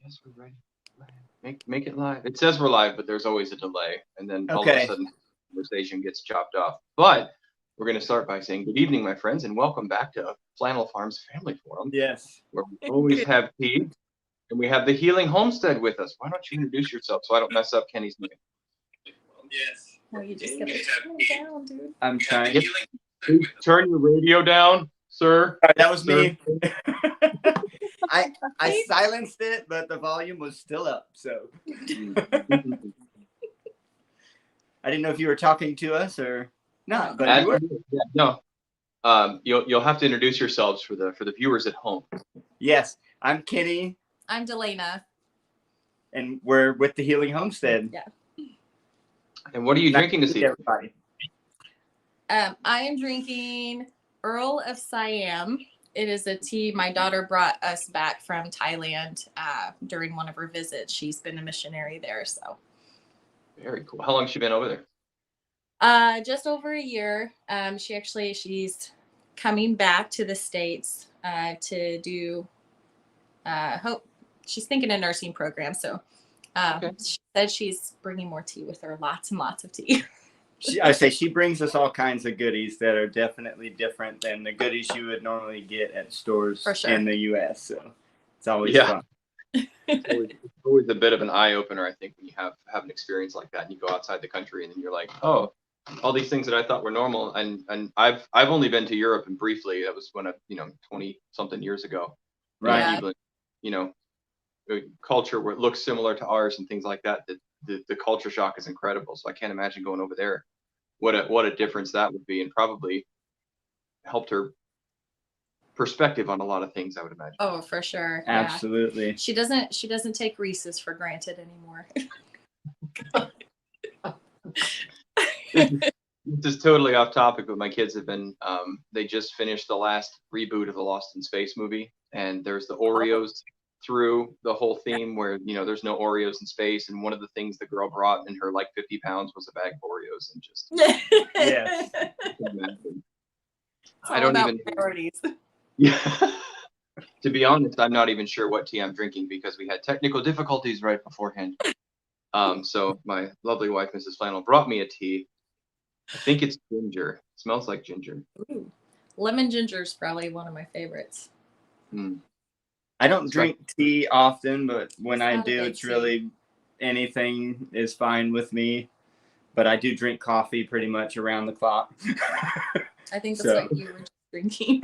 Yes, we're ready. Make it live. It says we're live, but there's always a delay, and then all of a Okay. sudden, the conversation gets chopped off. But we're going to start by saying good evening, my friends, and welcome back to Flannel Farms Family Forum, Yes. where we always have tea, and we have the Healing Homestead with us. Why don't you introduce yourself so I don't mess up Kenny's name? Yes. No, you just gotta turn it down, dude. I'm trying. Please turn your radio down, sir. That was Sir. me. I silenced it, but the volume was still up. So I didn't know if you were talking to us or not, but you were. Yeah, no. You'll have to introduce yourselves for the viewers at home. Yes, I'm Kenny, I'm Delana. and we're with the Healing Homestead. Yeah. And what are you drinking this evening? Everybody. I am drinking Earl of Siam. It is a tea my daughter brought us back from Thailand during one of her visits. She's been a missionary there, so. Very cool. How long has she been over there? Just over a year. She's coming back to the States to do she's thinking a nursing program. So Okay. she said she's bringing more tea with her, lots and lots of tea. I say she brings us all kinds of goodies that are definitely different than the goodies you would normally get at stores For sure. in the U.S. So it's always Yeah. fun. It's always a bit of an eye opener, I think, when you have an experience like that and you go outside the country and then you're like, oh, all these things that I thought were normal. And I've only been to Europe and briefly. That was when 20 something years ago. Right. Yeah. Even, a culture where it looks similar to ours and things like that. The culture shock is incredible. So I can't imagine going over there. What a difference that would be, and probably helped her perspective on a lot of things, I would imagine. Oh, for sure. Yeah. Absolutely. She doesn't take Reese's for granted anymore. This is totally off topic, but my kids have been they just finished the last reboot of the Lost in Space movie, and there's the Oreos through the whole theme where there's no Oreos in space, and one of the things the girl brought in her 50 pounds was a bag of Oreos, and just Yes. I don't even priorities. Yeah. To be honest, I'm not even sure what tea I'm drinking because we had technical difficulties right beforehand. So my lovely wife, Mrs. Flannel, brought me a tea. I think it's ginger. It smells like ginger. Ooh. Lemon ginger is probably one of my favorites. I don't drink tea often, but when I do, big it's really anything is fine with me. But I do drink coffee pretty much around the clock. I think that's So. what you were just drinking.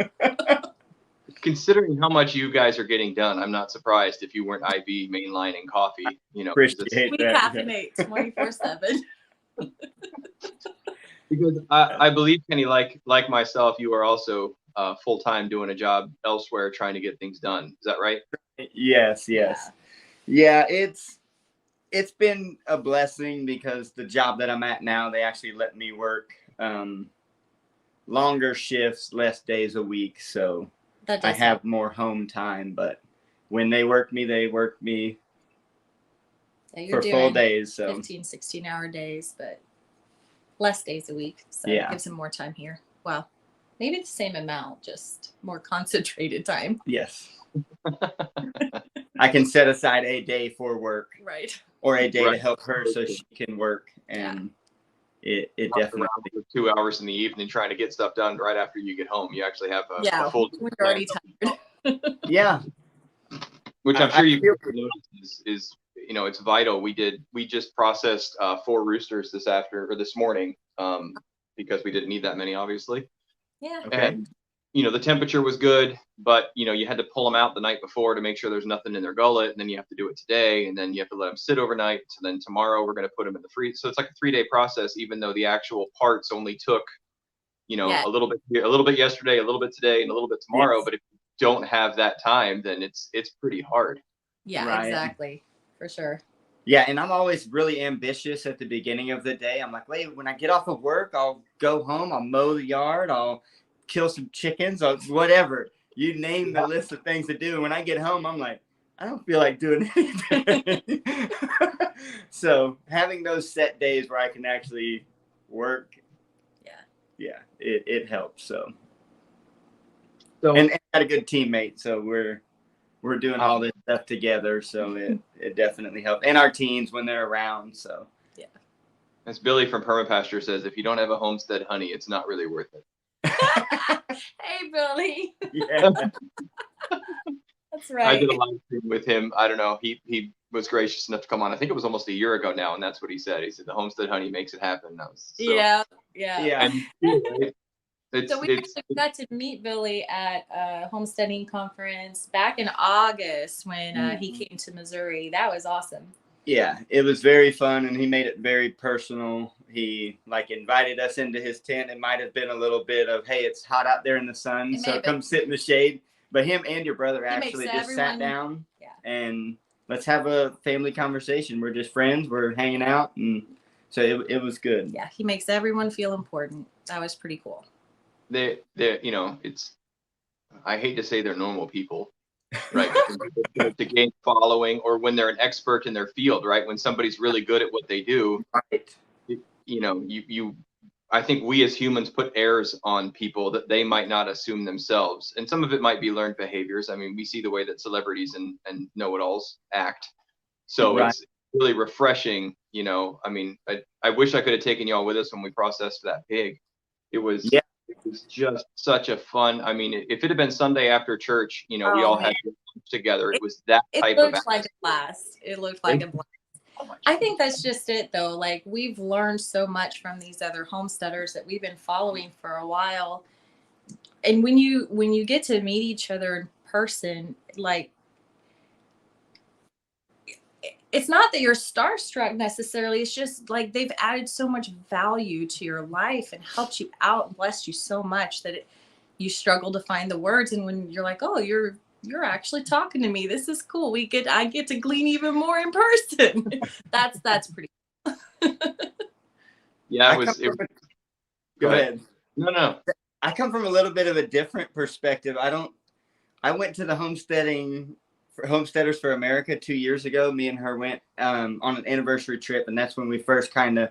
Considering how much you guys are getting done, I'm not surprised if you weren't IV mainlining coffee. Appreciate We that. caffeinate 24/7. Because I believe, Kenny, like myself, you are also full-time doing a job elsewhere trying to get things done. Is that right? Yes. Yeah, it's been a blessing because the job that I'm at now, they actually let me work longer shifts, less days a week. So I have more home time, but when they work me for full days. So 15, 16-hour days, but less days a week. So Yeah. it gives them more time here. Well, maybe the same amount, just more concentrated time. yes. I can set aside a day for work Right. or a day Right. to help her so she can work, and it definitely. For 2 hours in the evening trying to get stuff done right after you get home. You actually have a full. We're already tired. Yeah. Which I'm sure I you feel- noticed is it's vital. We just processed 4 roosters this morning because we didn't need that many, obviously. Yeah. Okay. And the temperature was good, but you had to pull them out the night before to make sure there's nothing in their gullet, and then you have to do it today, and then you have to let them sit overnight. So then tomorrow we're going to put them in the freezer. So it's like a 3-day process, even though the actual parts only took Yeah. a little bit yesterday, a little bit today, and a little bit tomorrow. Yes. But if you don't have that time, then it's pretty hard. Yeah, Right. exactly. For sure. Yeah, and I'm always really ambitious at the beginning of the day. I'm like, wait, when I get off of work, I'll go home, I'll mow the yard, I'll kill some chickens, or whatever. You name the list of things to do. And when I get home, I'm like, I don't feel like doing anything. So having those set days where I can actually work, it helps. So So and I got a good teammate, so we're we're doing all this stuff together. So it definitely helps. And our teens when they're around. So Yeah. As Billy from Permapasture says, if you don't have a homestead honey, it's not really worth it. Hey, Billy. yeah. That's I right. did a live stream with him. I don't know. He was gracious enough to come on. I think it was almost a year ago now, and that's what he said. He said the homestead honey makes it happen. That was so, Yeah. And right? So we actually got to meet Billy at a homesteading conference back in August when he came to Missouri. That was awesome. Yeah, it was very fun, and he made it very personal. He invited us into his tent. It might have been a little bit of, hey, it's hot out there in the sun, so come sit in the shade. But him and your brother actually just sat down and let's have a family conversation. We're just friends. We're hanging out, and so it was good. Yeah, he makes everyone feel important. That was pretty cool. They it's, I hate to say they're normal people, right? To gain following, or when they're an expert in their field, right? When somebody's really good at what they do, right? I think we as humans put airs on people that they might not assume themselves, and some of it might be learned behaviors. I mean, we see the way that celebrities and know-it-alls act, so it's really refreshing. I mean, I wish I could have taken y'all with us when we processed that pig. It was just such a fun. I mean, if it had been Sunday after church, we all had lunch together. It was that type of. It looked like a blast. It looked like a blast. I think that's just it, though. Like, we've learned so much from these other homesteaders that we've been following for a while. And when you get to meet each other in person, like, it's not that you're starstruck necessarily. It's just like they've added so much value to your life and helped you out and blessed you so much that you struggle to find the words. And when you're like, oh, you're actually talking to me. This is cool. I get to glean even more in person. That's pretty cool. Yeah, Go ahead. No. I come from a little bit of a different perspective. I went to the Homesteaders for America 2 years ago. Me and her went on an anniversary trip, and that's when we first kind of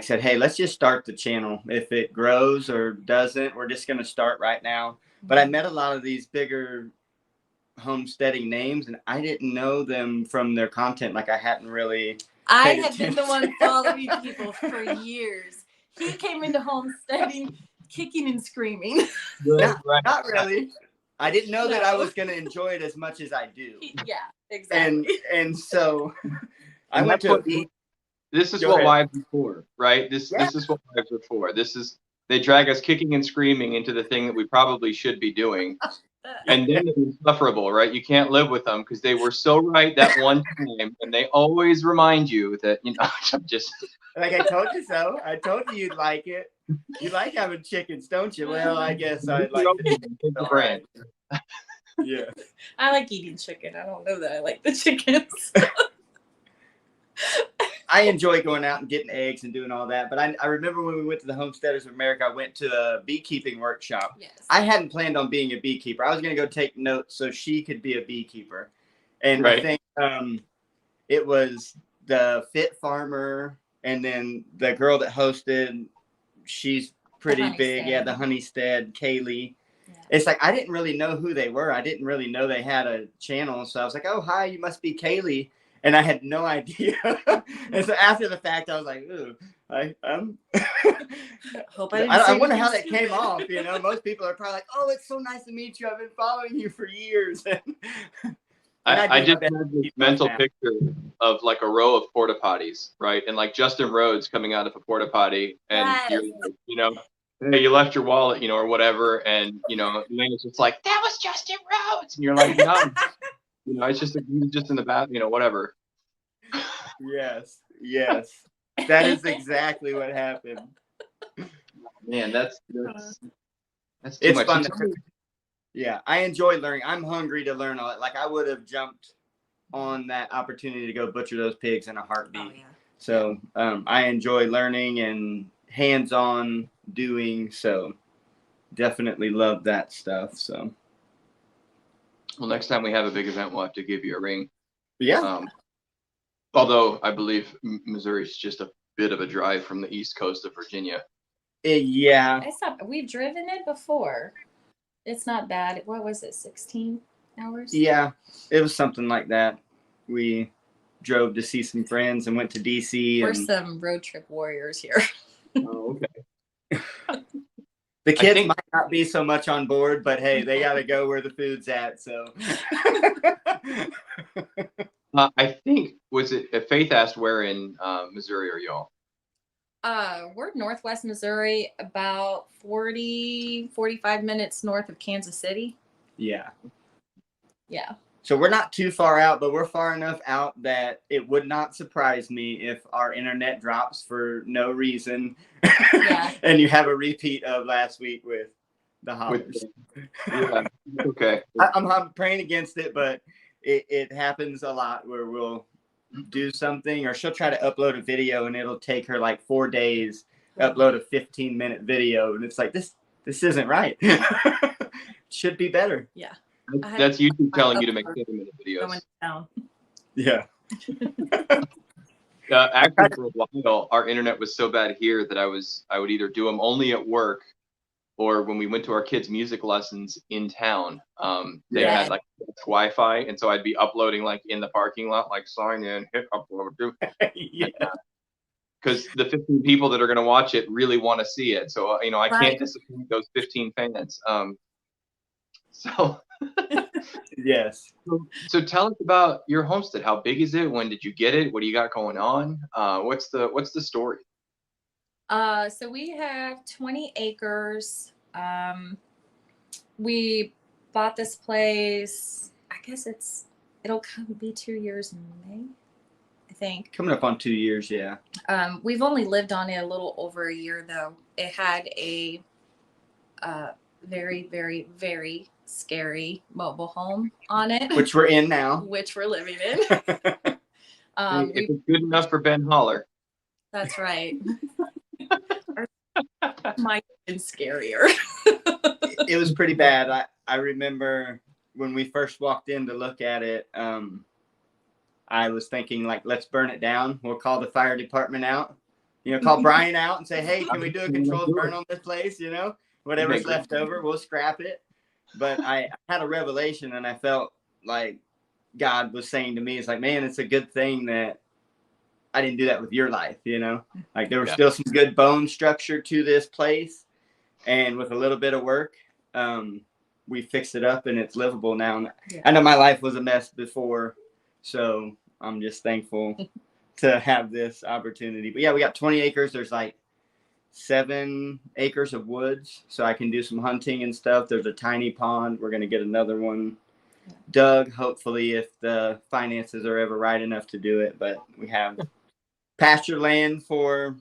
said, hey, let's just start the channel. If it grows or doesn't, we're just going to start right now. But I met a lot of these bigger homesteading names, and I didn't know them from their content. I hadn't really. I have been the one following people for years. He came into homesteading kicking and screaming. Not really. I didn't know that I was going to enjoy it as much as I do. Yeah, exactly. And so I went to. This is what wives are for, right? This is what wives are for. They drag us kicking and screaming into the thing that we probably should be doing. And then it's insufferable, right? You can't live with them because they were so right that one time, and they always remind you that, I'm just. I told you so. I told you you'd like it. You like having chickens, don't you? Well, I guess I'd like the brand. Yeah. I like eating chicken. I don't know that I like the chickens. I enjoy going out and getting eggs and doing all that. But I remember when we went to the Homesteaders of America, I went to a beekeeping workshop. Yes. I hadn't planned on being a beekeeper. I was going to go take notes so she could be a beekeeper. And I think it was the Fit Farmer and then the girl that hosted, she's pretty big. Yeah, the Homestead, Kaylee. Yeah. It's I didn't really know who they were. I didn't really know they had a channel. So I was like, oh, hi, you must be Kaylee. And I had no idea. And so after the fact, I was like, ooh, I wonder how that came off. Most people are probably like, oh, it's so nice to meet you. I've been following you for years. I just had this mental picture of a row of porta potties, right? And Justin Rhodes coming out of a porta potty, and you're hey, you left your wallet, or whatever, and Elena's just like, that was Justin Rhodes, and you're like, no. It's just in the bath, whatever. Yes. That is exactly what happened. Man, that's too it's much. Fun yeah, I enjoy learning. I'm hungry to learn all that. I would have jumped on that opportunity to go butcher those pigs in a heartbeat. Oh, yeah. So I enjoy learning and hands-on doing. So definitely love that stuff. So. Well, next time we have a big event, we'll have to give you a ring. Yeah. Although I believe Missouri's just a bit of a drive from the east coast of Virginia. Yeah. We've driven it before. It's not bad. What was it, 16 hours? Yeah, it was something like that. We drove to see some friends and went to DC. We're And some road trip warriors here. Oh, okay. the kids think- might not be so much on board, but hey, they got to go where the food's at. So I think, was it Faith asked where in Missouri are y'all? We're Northwest Missouri, about 45 minutes north of Kansas City. yeah. Yeah. So we're not too far out, but we're far enough out that it would not surprise me if our internet drops for no reason. Yeah. And you have a repeat of last week with the hollers. Yeah. Okay. I'm praying against it, but it happens a lot where we'll do something, or she'll try to upload a video and it'll take her like 4 days, upload a 15-minute video. And it's like, this isn't right. Should be better. Yeah. That's YouTube telling you to make 7-minute videos. Going down. Yeah. Actually, for a while, our internet was so bad here that I would either do them only at work, or when we went to our kids' music lessons in town, they Yeah. had like Wi-Fi, and so I'd be uploading like in the parking lot, like sign in, hit upload, Yeah. because the 15 people that are going to watch it really want to see it. So I Right. can't disappoint those 15 fans. So Yes. so tell us about your homestead. How big is it? When did you get it? What do you got going on? What's the story? So we have 20 acres. We bought this place, I guess it'll be 2 years in May, I think. Coming up on 2 years, yeah. We've only lived on it a little over a year though. It had a very, very, very scary mobile home on it, Which we're in now. which we're living in. If it's good enough for Ben Holler. That's right. Might have been scarier. It was pretty bad. I remember when we first walked in to look at it, I was thinking, like, let's burn it down. We'll call the fire department out. Call Brian out and say, hey, can we do a controlled burn on this place? Whatever's left over, we'll scrap it. But I had a revelation, and I felt like God was saying to me, it's like, man, it's a good thing that I didn't do that with your life, Like there was still some good bone structure to this place. And with a little bit of work, we fixed it up and it's livable now. Yeah. I know my life was a mess before, so I'm just thankful to have this opportunity. But yeah, we got 20 acres. There's like 7 acres of woods, so I can do some hunting and stuff. There's a tiny pond. We're going to get another one dug, hopefully, if the finances are ever right enough to do it. But we have pasture land for,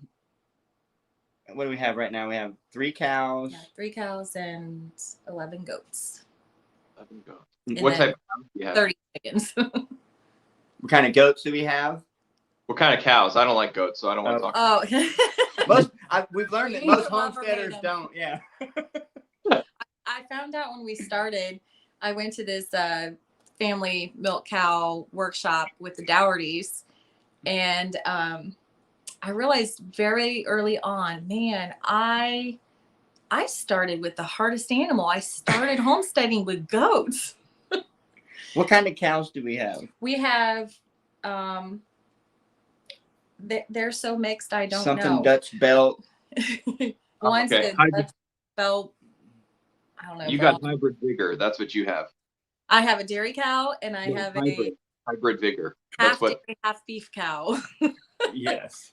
what do we have right now? We have 3 cows. Yeah, 3 cows and 11 goats. What type of cows do you have? 30 chickens. What kind of goats do we have? What kind of cows? I don't like goats, so I don't want to talk about Oh. We've learned that You most love homesteaders them. don't. Yeah. I found out when we started, I went to this family milk cow workshop with the Doughertys, and I realized very early on, man, I started with the hardest animal. I started homesteading with goats. What kind of cows do we have? We have they're so mixed, I don't Something know. Dutch belt. One's Okay. the Dutch belt. I don't know. You got hybrid vigor. That's what you have. I have a dairy cow and I have hybrid vigor. a That's what. dairy, half beef cow. Yes.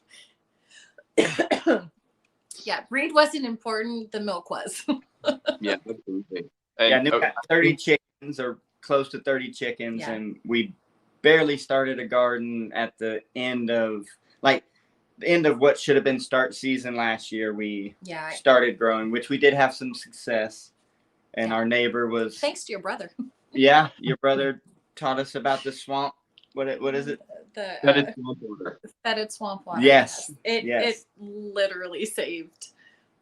Yeah, breed wasn't important. The milk was. Yeah, absolutely. Yeah, And, we got 30 chickens, or close to 30 chickens, Yeah. and we barely started a garden at the end of what should have been start season last year. We Yeah. started growing, which we did have some success, and Yeah. our neighbor was Thanks to your brother. yeah, your brother taught us about the swamp. What is it? The that is swamp water. fetid swamp water. Yes. It Yes. literally saved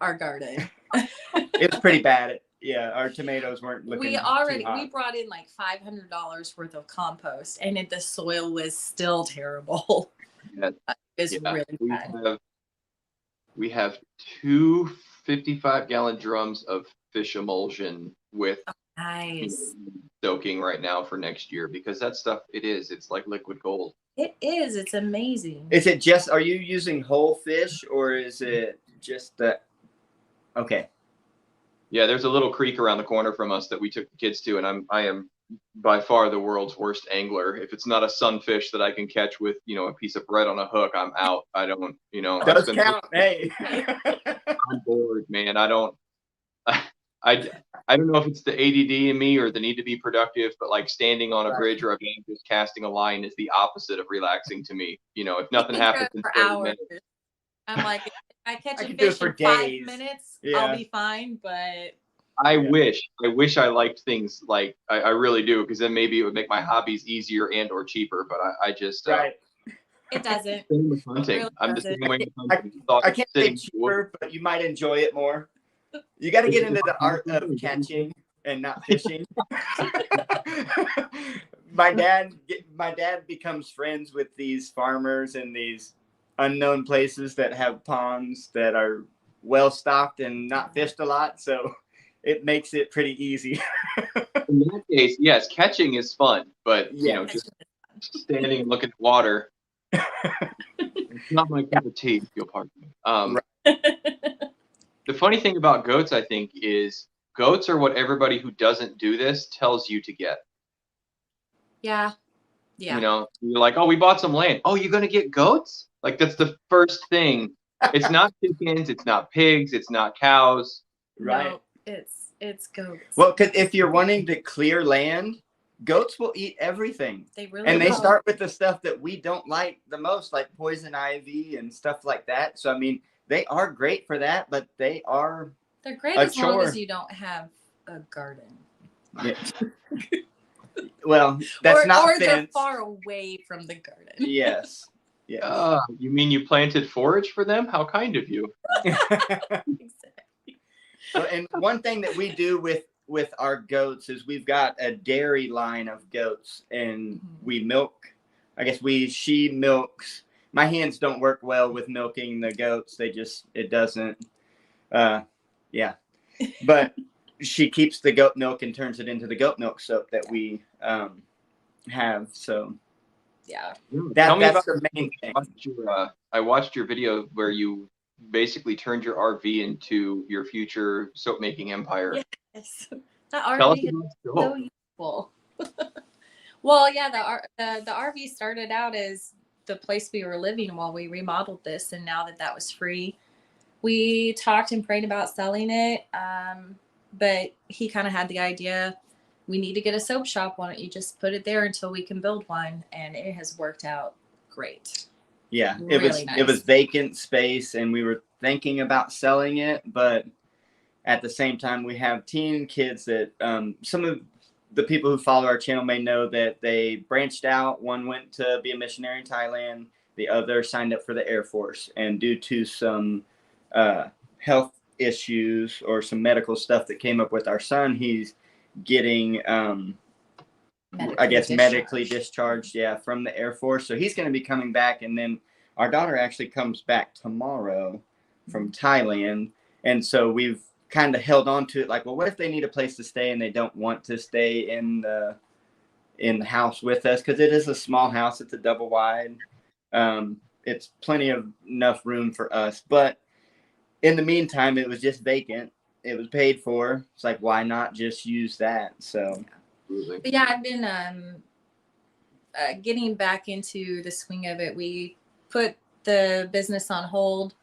our garden. It was pretty bad. Yeah, our tomatoes weren't looking We too hot. brought in like $500 worth of compost, and the soil was still terrible. Yeah. It's Yeah. really bad. We have 2 55-gallon drums of fish emulsion with Nice. Soaking right now for next year because that stuff, it's like liquid gold. It is. It's amazing. Is it just, are you using whole fish or is it just the, okay. Yeah, there's a little creek around the corner from us that we took the kids to, and I am by far the world's worst angler. If it's not a sunfish that I can catch with, a piece of bread on a hook, I'm out. I don't, Does count. Hey. I'm bored, man. I don't know if it's the ADD in me or the need to be productive, but like standing on a bridge or a bank just casting a line is the opposite of relaxing to me. If nothing happens in for 30 hours. minutes. I'm like, if I catch I a could do it fish for in 5 days. minutes, Yeah. I'll be fine. But I wish I liked things like I really do, because then maybe it would make my hobbies easier and or cheaper. But I just Right. it doesn't. same with hunting. It really I'm the doesn't. same way with I hunting. Thought I of can't say sitting- cheaper, but you might enjoy it more. You got to get into the art of catching and not fishing. My dad becomes friends with these farmers in these unknown places that have ponds that are well stocked and not fished a lot, so it makes it pretty easy. In that case, yes, catching is fun, but Yeah. just standing and looking at water, it's not my cup of tea. If you'll pardon me. The funny thing about goats, I think, is goats are what everybody who doesn't do this tells you to get. Yeah. You're like, oh, we bought some land. Oh, you're gonna get goats? Like that's the first thing. It's not chickens, it's not pigs, it's not cows. Right. No, it's goats. Well, because if you're wanting to clear land, goats will eat everything. They really And they will. start with the stuff that we don't like the most, like poison ivy and stuff like that. So, I mean, they are great for that, but they're great a as long chore. as you don't have a garden. Yeah. Well, that's not or they're fenced. far away from the garden. Yes. Yeah. You mean you planted forage for them? How kind of you. Exactly. Well, and one thing that we do with our goats is we've got a dairy line of goats, and we milk. I guess she milks. My hands don't work well with milking the goats. It doesn't. Yeah. But she keeps the goat milk and turns it into the goat milk soap that we have. So Yeah. that's the main thing. I watched your video where you basically turned your RV into your future soap making empire. Yes. That Tell us RV is about so soap. useful. Well, yeah, the RV started out as the place we were living while we remodeled this, and now that was free, we talked and prayed about selling it. But he kind of had the idea, we need to get a soap shop. Why don't you just put it there until we can build one? And it has worked out great. Yeah, Really it was vacant space, and we were thinking about selling it, but at the same time, we have teen kids that some of the people who follow our channel may know that they branched out. One went to be a missionary in Thailand. The other signed up for the Air Force, and due to some health issues or some medical stuff that came up with our son, he's getting medically discharged from the Air Force. So he's going to be coming back, and then our daughter actually comes back tomorrow from Thailand, and so we've kind of held on to it, like, well, what if they need a place to stay and they don't want to stay in the house with us, because it is a small house. It's a double wide. It's plenty of enough room for us, but in the meantime, it was just vacant. It was paid for. It's like, why not just use that? So, but yeah, I've been getting back into the swing of it. We put the business on hold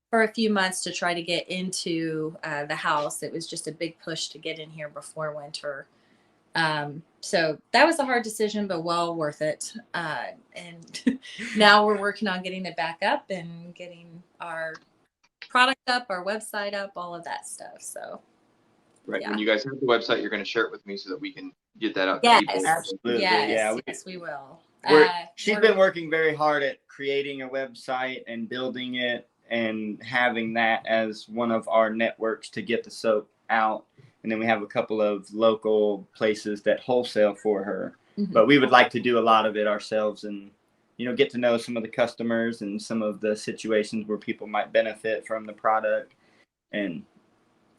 for a few months to try to get into the house. It was just a big push to get in here before winter. So that was a hard decision, but well worth it. And now we're working on getting it back up and getting our product up, our website up, all of that stuff. So right. Yeah. When you guys have the website, you're going to share it with me so that we can get that out to Yes. people. absolutely. yes, we will. She's been working very hard at creating a website and building it and having that as one of our networks to get the soap out. And then we have a couple of local places that wholesale for her. Mm-hmm. But we would like to do a lot of it ourselves and, get to know some of the customers and some of the situations where people might benefit from the product. And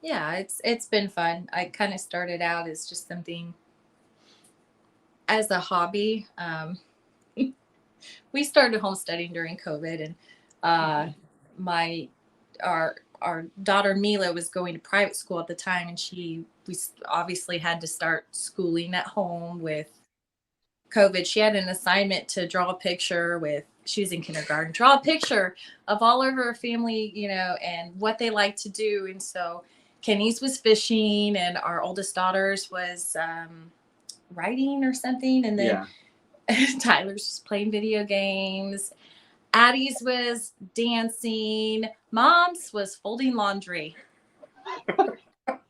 Yeah, it's been fun. I kind of started out as just something as a hobby. We started homesteading during COVID, and my our daughter Mila was going to private school at the time, and we obviously had to start schooling at home with COVID. She had an assignment to draw a picture with, she was in kindergarten, draw a picture of all of her family, and what they like to do. And so Kenny's was fishing, and our oldest daughter's was writing or something. And then Yeah. Tyler's was playing video games. Addie's was dancing. Mom's was folding laundry. That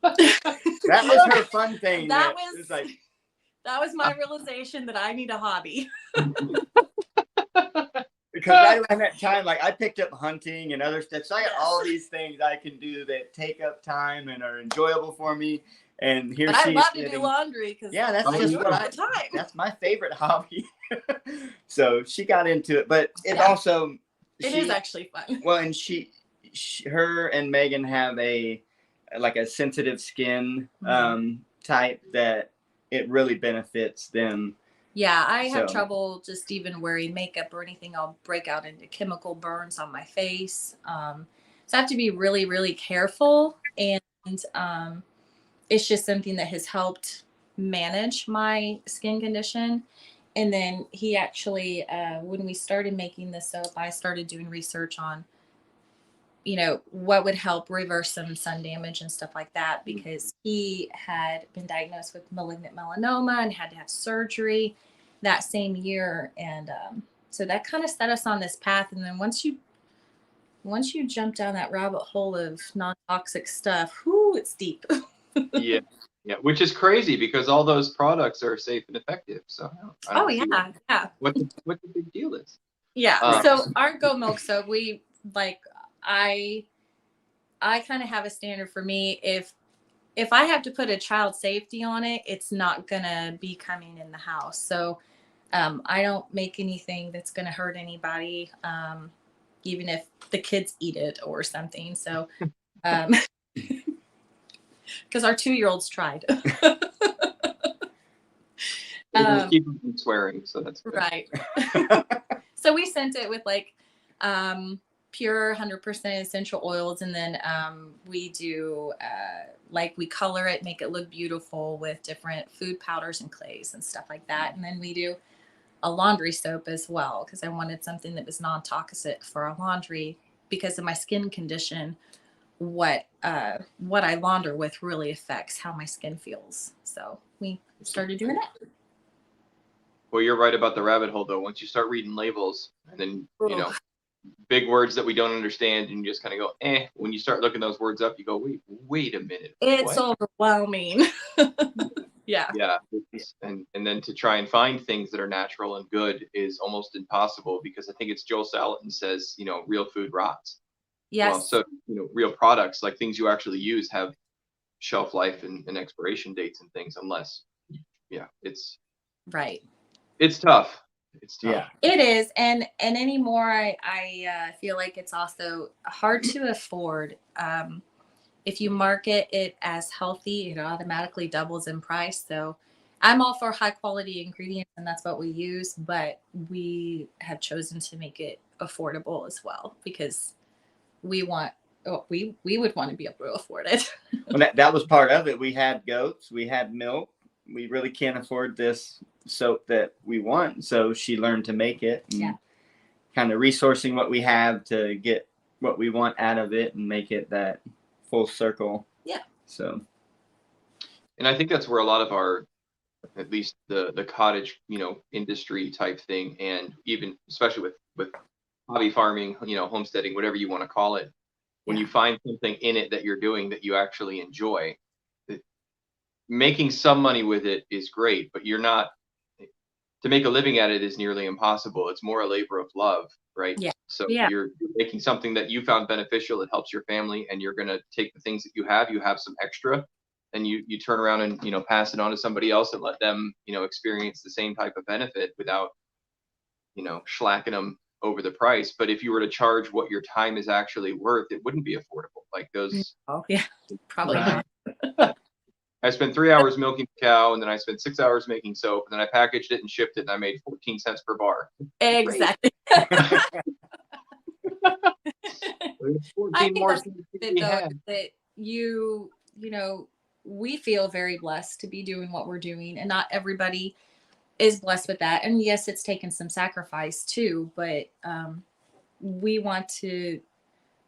was her fun thing. That it was like, that was my realization that I need a hobby. because right around that time, like I picked up hunting and other stuff. So I got Yes. all these things I can do that take up time and are enjoyable for me. And here But she's I love to do sitting. laundry because Yeah, that's I just do it what all the time. that's my favorite hobby. So she got into it, but it Yeah. also It is actually fun. well, and her and Megan have a sensitive skin type that it really benefits them. Yeah, I have So- trouble just even wearing makeup or anything. I'll break out into chemical burns on my face. So I have to be really, really careful. And it's just something that has helped manage my skin condition. And then he actually, when we started making the soap, I started doing research on, what would help reverse some sun damage and stuff like that, because he had been diagnosed with malignant melanoma and had to have surgery that same year. And so that kind of set us on this path. And then once you jump down that rabbit hole of non-toxic stuff, it's deep. Yeah, which is crazy because all those products are safe and effective. So I don't see Yeah. what the big deal is. Yeah. So our goat milk soap, we like, I kind of have a standard for me. If I have to put a child safety on it, it's not gonna be coming in the house. So I don't make anything that's gonna hurt anybody, even if the kids eat it or something. So because our 2-year-olds tried. Just keep them from swearing, so that's good. Right. So we sent it with pure 100% essential oils, and then we do we color it, make it look beautiful with different food powders and clays and stuff like that. And then we do a laundry soap as well, because I wanted something that was non-toxic for our laundry because of my skin condition. What I launder with really affects how my skin feels. So we started doing it. Well, you're right about the rabbit hole, though. Once you start reading labels and then, big words that we don't understand, and you just kind of go, when you start looking those words up, you go, wait a minute. It's overwhelming. Yeah. Yeah. And then to try and find things that are natural and good is almost impossible, because I think it's Joel Salatin says, real food rots. Yes. Well, so, real products, like things you actually use, have shelf life and expiration dates and things, unless, it's right. It's tough. It's tough. Yeah. It is. And anymore, I feel like it's also hard to afford. If you market it as healthy, it automatically doubles in price. So I'm all for high quality ingredients, and that's what we use, but we have chosen to make it affordable as well, because we would want to be able to afford it. Well, that was part of it. We had goats, we had milk. We really can't afford this soap that we want. So she learned to make it, and kind of resourcing what we have to get what we want out of it and make it that full circle. Yeah. So. And I think that's where a lot of our, at least the cottage, industry type thing, and even especially with hobby farming, homesteading, whatever you want to call it, when you find something in it that you're doing that you actually enjoy, making some money with it is great, but to make a living at it is nearly impossible. It's more a labor of love, right? Yeah. So you're making something that you found beneficial, that helps your family, and you're going to take the things that you have some extra, and you turn around and, pass it on to somebody else and let them, experience the same type of benefit without, slacking them over the price. But if you were to charge what your time is actually worth, it wouldn't be affordable. Like those. Oh yeah, probably Right. not. I spent 3 hours milking the cow, and then I spent 6 hours making soap, and then I packaged it and shipped it, and I made 14 cents per bar. Exactly. There's I 14 think more that's cents to it be though, had. that you know, we feel very blessed to be doing what we're doing, and not everybody is blessed with that. And yes, it's taken some sacrifice too, but we want to,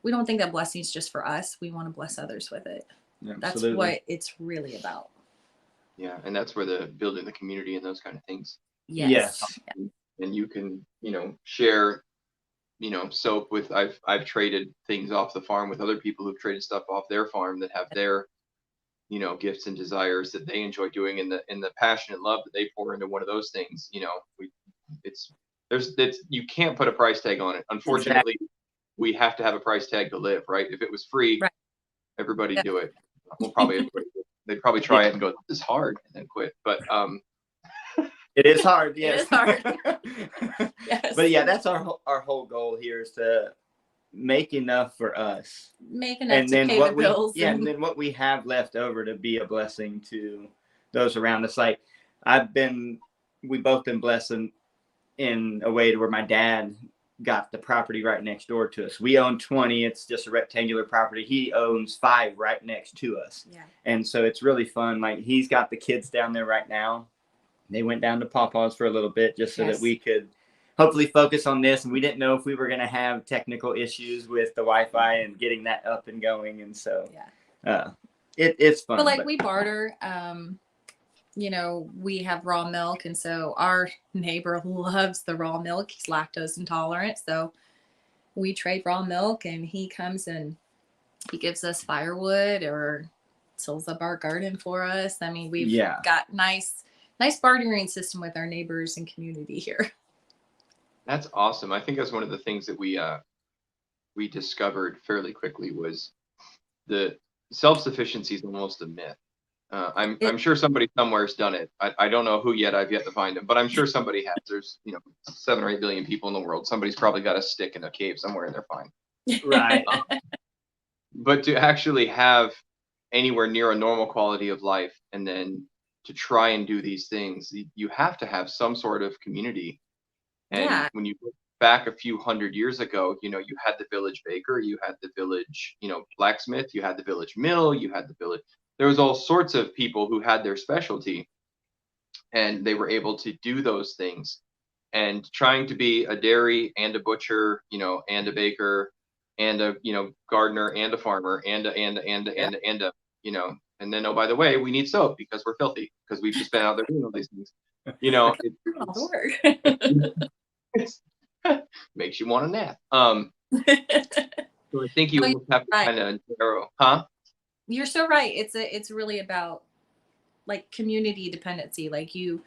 we don't think that blessing is just for us. We want to bless others with it. That's Absolutely. what it's really about. Yeah, and that's where the building the community and those kind of things. Yes. And you can, share, soap with. I've traded things off the farm with other people who've traded stuff off their farm that have their, gifts and desires that they enjoy doing, and the passion and love that they pour into one of those things. You can't put a price tag on it. Unfortunately, we have to have a price tag to live, right? If it was free, Right. everybody do it. Well, probably everybody. They'd probably try it and go, "This is hard," and then quit. But It is hard. It Yes. is hard. Yes. But yeah, that's our whole goal here, is to make enough for us, Make enough and to then pay what the we bills. and then what we have left over to be a blessing to those around us. Like we've both been blessed in a way to where my dad got the property right next door to us. We own 20. It's just a rectangular property. He owns 5 right next to us. Yeah. And so it's really fun. Like, he's got the kids down there right now. They went down to Pawpaw's for a little bit just so that we could hopefully focus on this. And we didn't know if we were going to have technical issues with the Wi-Fi and getting that up and going. And so it's fun. But like we barter, we have raw milk, and so our neighbor loves the raw milk. He's lactose intolerant, so we trade raw milk, and he comes and he gives us firewood or tills up our garden for us. I mean, we've got nice bartering system with our neighbors and community here. That's awesome. I think that's one of the things that we discovered fairly quickly was the self-sufficiency is almost a myth. I'm sure somebody somewhere's done it. I don't know who yet. I've yet to find him, but I'm sure somebody has. There's 7 or 8 billion people in the world. Somebody's probably got a stick in a cave somewhere, and they're fine. Right. But to actually have anywhere near a normal quality of life, and then to try and do these things, you have to have some sort of community. And when you look back a few hundred years ago, you had the village baker, you had the village, blacksmith, you had the village mill, you had the village. There was all sorts of people who had their specialty, and they were able to do those things. And trying to be a dairy and a butcher, and a baker and a, gardener and a farmer and then, oh, by the way, we need soap because we're filthy because we've just been out there doing all these things. It makes you want to nap. So I think you almost have to kind of narrow, huh? You're so right. It's really about like community dependency. Like, you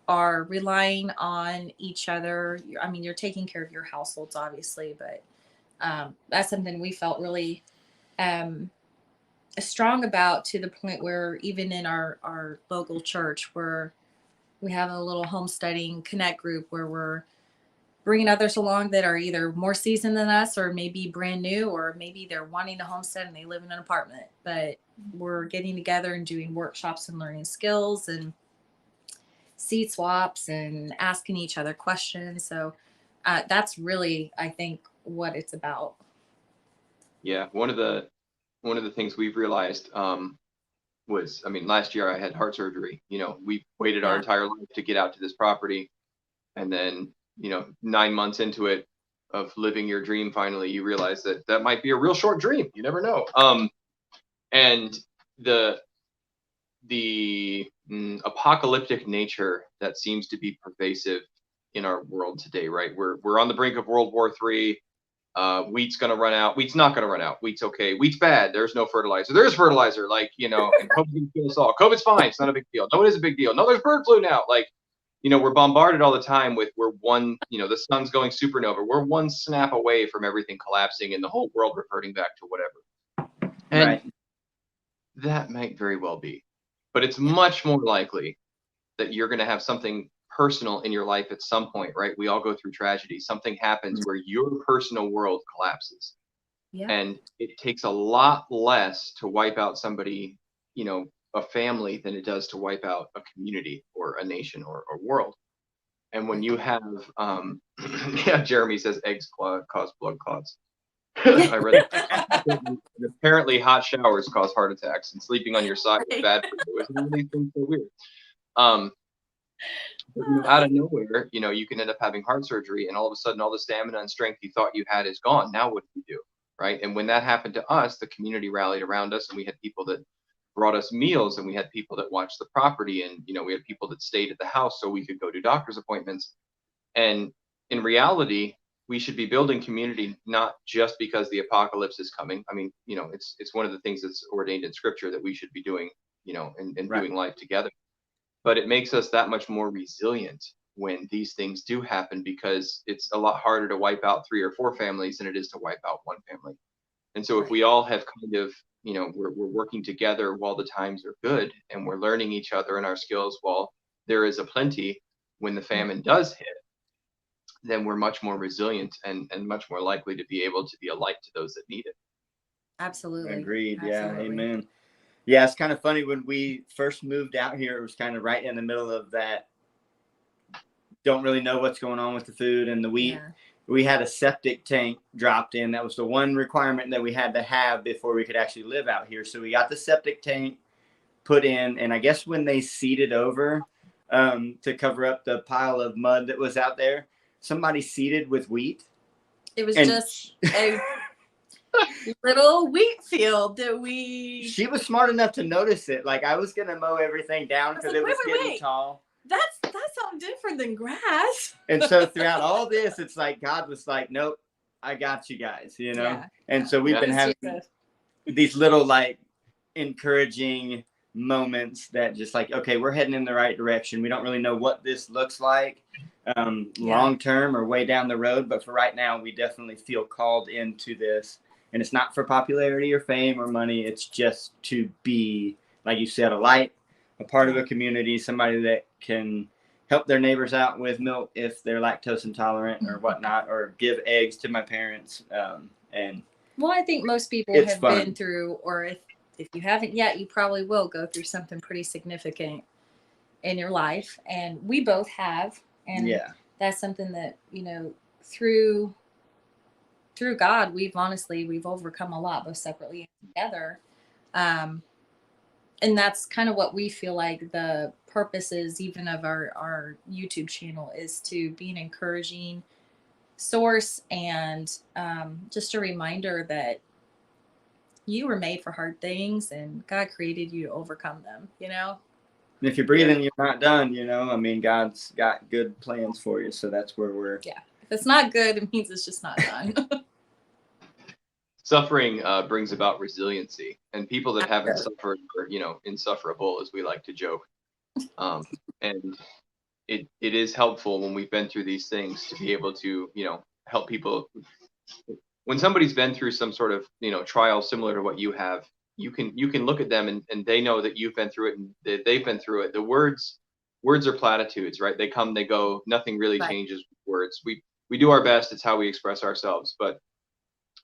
are relying on each other. I mean, you're taking care of your households, obviously, but that's something we felt really strong about, to the point where even in our local church, where we have a little homesteading connect group where we're bringing others along that are either more seasoned than us, or maybe brand new, or maybe they're wanting to homestead and they live in an apartment, but we're getting together and doing workshops and learning skills and seed swaps and asking each other questions. So that's really, I think, what it's about. Yeah. One of the things we've realized was, last year I had heart surgery. We waited our entire life to get out to this property, and then 9 months into it of living your dream, finally you realize that might be a real short dream. You never know. And the apocalyptic nature that seems to be pervasive in our world today, right? We're on the brink of World War III. Wheat's gonna run out. Wheat's not gonna run out. Wheat's okay. Wheat's bad. There's no fertilizer. There's fertilizer. And COVID's gonna kill us all. COVID's fine. It's not a big deal. No, it is a big deal. No, there's bird flu now. We're bombarded all the time with, we're one, the sun's going supernova. We're one snap away from everything collapsing and the whole world reverting back to whatever. And that might very well be. But it's much more likely that you're going to have something personal in your life at some point, right? We all go through tragedy. Something happens where your personal world collapses. Yeah. And it takes a lot less to wipe out somebody, a family, than it does to wipe out a community or a nation or a world. And when you have, yeah, Jeremy says eggs cause blood clots. I read that. Apparently hot showers cause heart attacks, and sleeping on your side is bad for you. Isn't all these things so weird? But, out of nowhere, you can end up having heart surgery, and all of a sudden, all the stamina and strength you thought you had is gone. Now what do you do, right? And when that happened to us, the community rallied around us, and we had people that brought us meals, and we had people that watched the property, and we had people that stayed at the house so we could go do doctor's appointments. And in reality, we should be building community not just because the apocalypse is coming. I mean, it's one of the things that's ordained in Scripture that we should be doing, and Right. doing life together. But it makes us that much more resilient when these things do happen, because it's a lot harder to wipe out 3 or 4 families than it is to wipe out one family. And so if we all have kind of, we're working together while the times are good, and we're learning each other and our skills while there is a plenty, when the famine does hit, then we're much more resilient and much more likely to be able to be a light to those that need it. Absolutely. Agreed. Absolutely. Yeah. Amen. Yeah. It's kind of funny, when we first moved out here, it was kind of right in the middle of that. Don't really know what's going on with the food and the wheat. Yeah. We had a septic tank dropped in. That was the one requirement that we had to have before we could actually live out here. So we got the septic tank put in, and I guess when they seeded over to cover up the pile of mud that was out there, somebody seeded with wheat. It was And just a little wheat field that we. She was smart enough to notice it. Like, I was gonna mow everything down because it was getting tall. That's something different than grass. And so throughout all this, it's like God was like, "Nope, I got you guys," Yeah. And so we've been having these little like encouraging moments that just like, okay, we're heading in the right direction. We don't really know what this looks like long term or way down the road, but for right now, we definitely feel called into this. And it's not for popularity or fame or money. It's just to be, like you said, a light, a part of a community, somebody that can help their neighbors out with milk if they're lactose intolerant or whatnot, or give eggs to my parents. And well, I think most people have been through, or if you haven't yet, you probably will go through something pretty significant in your life. And we both have. And that's something that, through God, we've overcome a lot, both separately and together. And that's kind of what we feel like the purpose is, even of our YouTube channel, is to be an encouraging source and just a reminder that you were made for hard things and God created you to overcome them, And if you're breathing, you're not done, I mean, God's got good plans for you. So that's where we're. Yeah. If it's not good, it means it's just not done. Suffering brings about resiliency, and people that haven't suffered are, insufferable, as we like to joke. And it is helpful when we've been through these things to be able to, help people. When somebody's been through some sort of, trial similar to what you have, you can look at them and they know that you've been through it and they've been through it. The words are platitudes, right? They come, they go. Nothing really changes with words. We do our best. It's how we express ourselves. But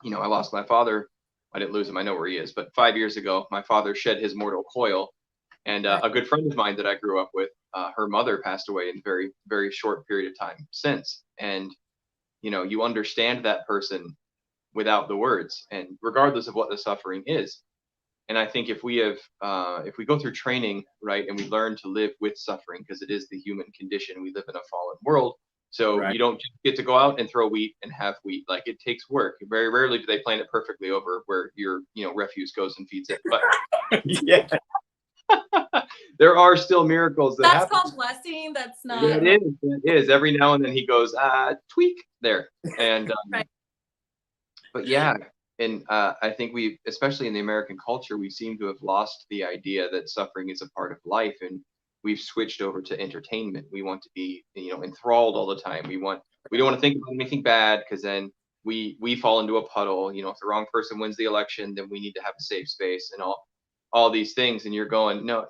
I lost my father. I didn't lose him. I know where he is. But 5 years ago, my father shed his mortal coil. And a good friend of mine that I grew up with, her mother passed away in a very, very short period of time since. And, you understand that person without the words, and regardless of what the suffering is. And I think if we go through training, right, and we learn to live with suffering, because it is the human condition, we live in a fallen world. So you don't just get to go out and throw wheat and have wheat. Like, it takes work. Very rarely do they plan it perfectly over where your, refuse goes and feeds it. But there are still miracles that happen. That's called blessing. That's not. It is. Every now and then he goes, tweak there. And, but yeah. And I think we, especially in the American culture, we seem to have lost the idea that suffering is a part of life, and we've switched over to entertainment. We want to be, enthralled all the time. We don't want to think about anything bad, because then we fall into a puddle. If the wrong person wins the election, then we need to have a safe space and all these things. And you're going, no,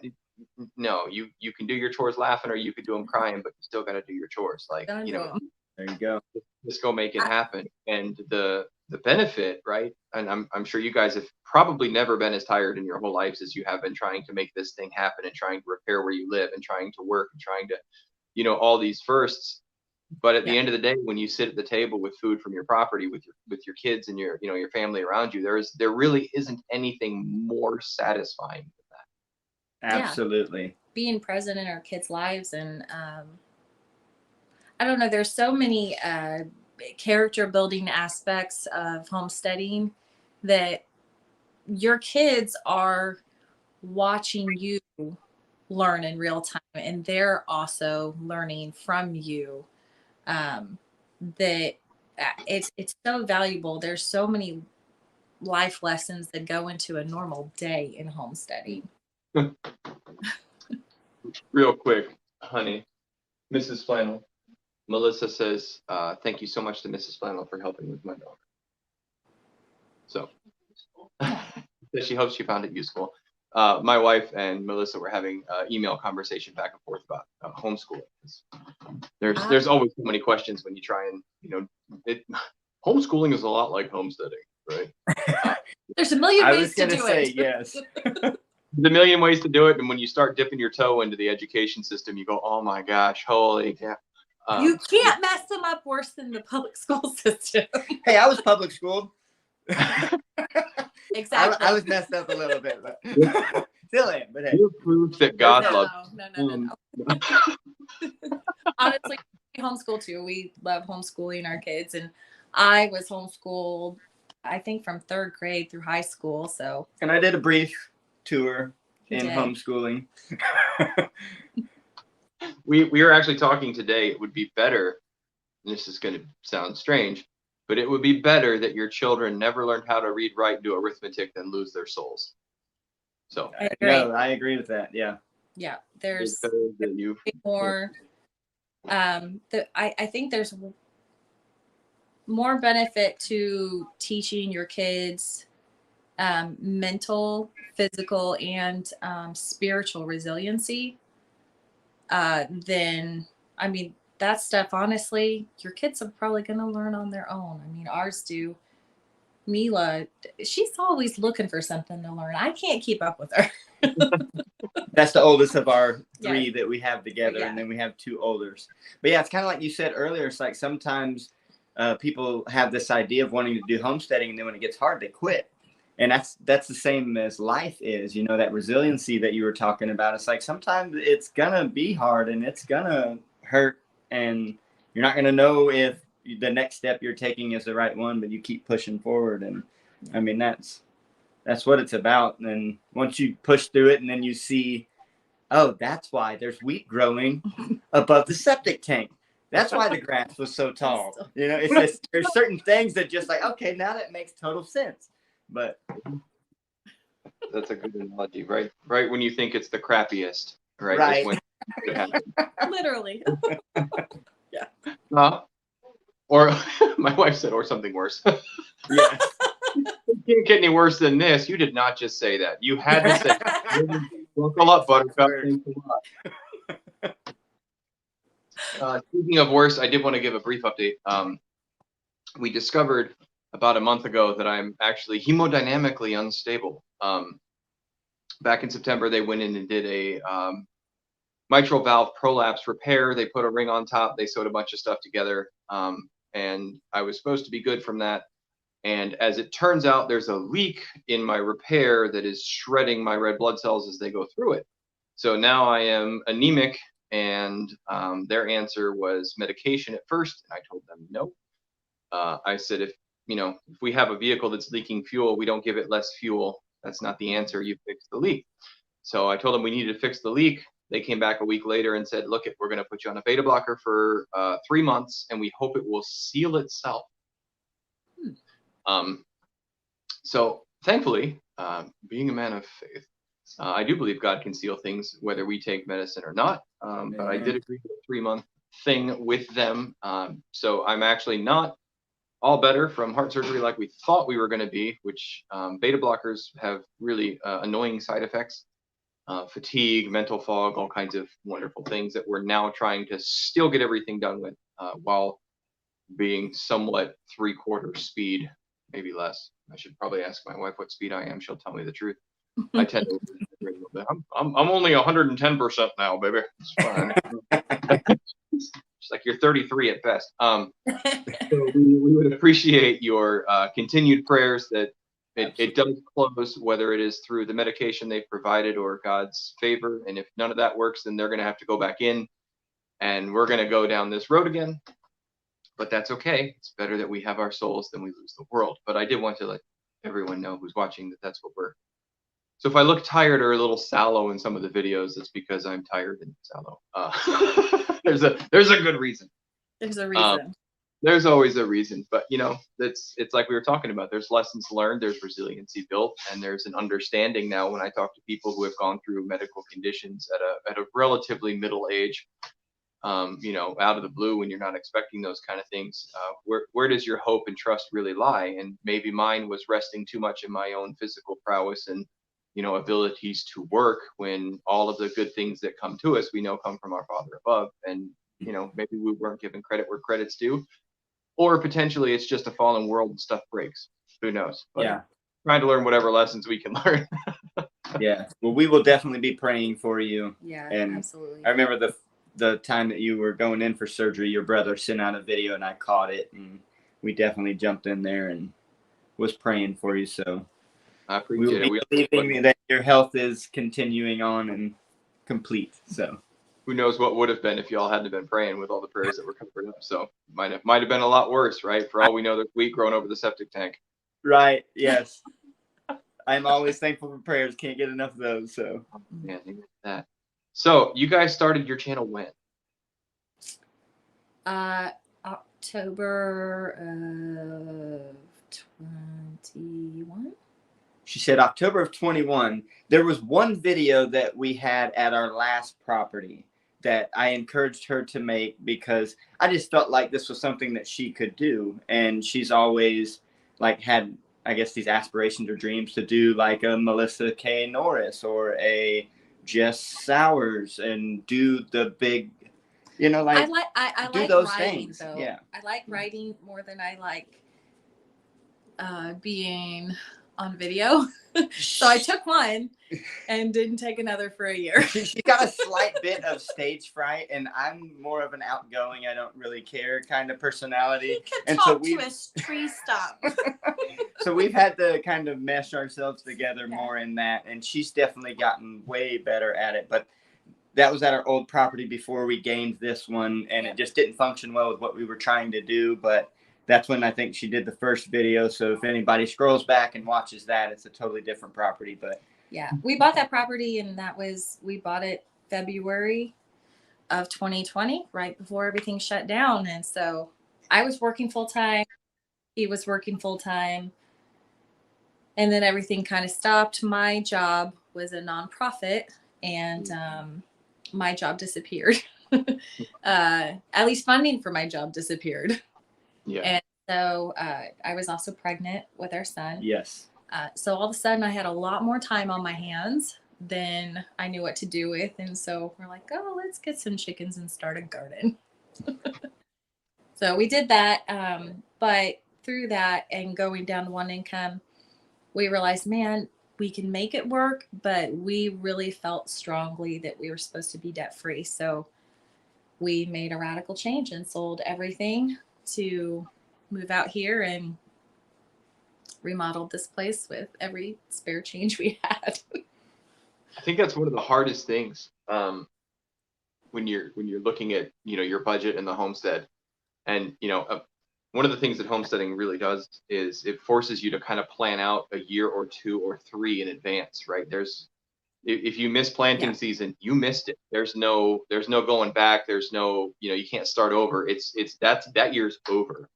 you can do your chores laughing, or you could do them crying, but you still got to do your chores. Like, There you go. Just go make it happen. And the benefit, right? And I'm sure you guys have probably never been as tired in your whole lives as you have been trying to make this thing happen and trying to repair where you live and trying to work and trying to, all these firsts. But at the end of the day, when you sit at the table with food from your property, with your kids and your family around you, there really isn't anything more satisfying than that. Absolutely. Being present in our kids' lives, and I don't know, there's so many character building aspects of homesteading that your kids are watching you learn in real time, and they're also learning from you. That it's so valuable. There's so many life lessons that go into a normal day in homesteading. Real quick, honey, Mrs. Flannel. Melissa says, thank you so much to Mrs. Flannel for helping with my daughter. So she hopes she found it useful. My wife and Melissa were having email conversation back and forth about homeschooling. There's always so many questions when you try and, homeschooling is a lot like homesteading, right? There's a million ways to do it. Yes. There's a million ways to do it. And when you start dipping your toe into the education system, you go, oh my gosh, holy cow. You can't mess them up worse than the public school system. Hey, I was public schooled. Exactly. I was messed up a little bit, but still am. But hey, you prove that God loves. No. Honestly, we homeschool too. We love homeschooling our kids, and I was homeschooled, I think, from 3rd grade through high school. So. And I did a brief tour in did. homeschooling. We were actually talking today. It would be better. And this is going to sound strange, but it would be better that your children never learned how to read, write, and do arithmetic than lose their souls. So I agree with that. Yeah. Yeah, there's you more. I think there's more benefit to teaching your kids mental, physical, and spiritual resiliency than, I mean, that stuff, honestly, your kids are probably going to learn on their own. I mean, ours do. Mila, she's always looking for something to learn. I can't keep up with her. That's the oldest of our 3 that we have together, and then we have 2 olders. But yeah, it's kind of like you said earlier. It's like sometimes people have this idea of wanting to do homesteading, and then when it gets hard, they quit. And that's the same as life is, that resiliency that you were talking about. It's like sometimes it's gonna be hard and it's gonna hurt, and you're not gonna know if the next step you're taking is the right one, but you keep pushing forward. And I mean, that's what it's about. And once you push through it, and then you see, oh, that's why there's wheat growing above the septic tank. That's why the grass was so tall. It's just, there's certain things that just like, okay, now that makes total sense. But that's a good analogy, right? Right when you think it's the crappiest, right? Right. When Literally. Yeah. Or my wife said, or something worse. Yeah. It can't get any worse than this. You did not just say that. You had to say, buckle up, Buttercup. Thanks a lot. Speaking of worse, I did want to give a brief update. We discovered about a month ago that I'm actually hemodynamically unstable. Back in September, they went in and did a mitral valve prolapse repair. They put a ring on top. They sewed a bunch of stuff together. And I was supposed to be good from that. And as it turns out, there's a leak in my repair that is shredding my red blood cells as they go through it. So now I am anemic, and their answer was medication at first. And I told them no. I said, if we have a vehicle that's leaking fuel, we don't give it less fuel. That's not the answer. You fix the leak. So I told them we needed to fix the leak. They came back a week later and said, look, we're going to put you on a beta blocker for 3 months, and we hope it will seal itself. So thankfully, being a man of faith, I do believe God can seal things, whether we take medicine or not. But I did agree to a 3-month thing with them. So I'm actually not all better from heart surgery like we thought we were going to be, which beta blockers have really annoying side effects. Fatigue, mental fog, all kinds of wonderful things that we're now trying to still get everything done with while being somewhat 3/4 speed, maybe less. I should probably ask my wife what speed I am. She'll tell me the truth. I tend to exaggerate a little bit. I'm only 110% now, baby. It's fine. It's like you're 33 at best. So we would appreciate your continued prayers that it does close, whether it is through the medication they've provided or God's favor. And if none of that works, then they're going to have to go back in, and we're going to go down this road again. But that's okay. It's better that we have our souls than we lose the world. But I did want to let everyone know who's watching that that's what we're. So if I look tired or a little sallow in some of the videos, it's because I'm tired and sallow. There's a good reason. There's a reason. There's always a reason, but it's like we were talking about. There's lessons learned, there's resiliency built, and there's an understanding now when I talk to people who have gone through medical conditions at a relatively middle age. Out of the blue when you're not expecting those kind of things. Where does your hope and trust really lie? And maybe mine was resting too much in my own physical prowess and abilities to work, when all of the good things that come to us we know come from our Father above. And maybe we weren't given credit where credit's due, or potentially it's just a fallen world and stuff breaks. Who knows? But yeah. Trying to learn whatever lessons we can learn. Yeah. Well, we will definitely be praying for you. Yeah, and absolutely. I remember the time that you were going in for surgery, your brother sent out a video and I caught it, and we definitely jumped in there and was praying for you. So I appreciate we'll be believing that your health is continuing on and complete. So who knows what would have been if y'all hadn't been praying with all the prayers that were covered up. So might have been a lot worse, right? For all we know, there's wheat growing over the septic tank. Right. Yes. I'm always thankful for prayers. Can't get enough of those. So yeah, that. So you guys started your channel when? October of 21. She said October of 21. There was one video that we had at our last property that I encouraged her to make because I just felt like this was something that she could do. And she's always had, I guess, these aspirations or dreams to do like a Melissa K. Norris or a Jess Sowers and do the big, I do like those writing, things. though. Yeah. I like writing more than I like being on video. So I took one and didn't take another for a year. She got a slight bit of stage fright, and I'm more of an outgoing, I don't really care kind of personality. You could and talk so to a tree stump. So we've had to kind of mesh ourselves together more in that, and she's definitely gotten way better at it. But that was at our old property before we gained this one, and it just didn't function well with what we were trying to do. But that's when I think she did the first video. So if anybody scrolls back and watches that, it's a totally different property. But yeah, we bought that property, and we bought it February of 2020, right before everything shut down. And so I was working full time. He was working full time. And then everything kind of stopped. My job was a nonprofit, and my job disappeared. At least funding for my job disappeared. Yeah. And so I was also pregnant with our son. yes. So all of a sudden I had a lot more time on my hands than I knew what to do with. And so we're like, oh, let's get some chickens and start a garden. So we did that. But through that and going down to one income, we realized, man, we can make it work, but we really felt strongly that we were supposed to be debt free. So we made a radical change and sold everything to move out here and remodeled this place with every spare change we had. I think that's one of the hardest things when you're looking at your budget and the homestead. And one of the things that homesteading really does is it forces you to kind of plan out a year or 2 or 3 in advance, right? If you miss planting season, you missed it. There's no going back. There's no, you can't start over. That year's over.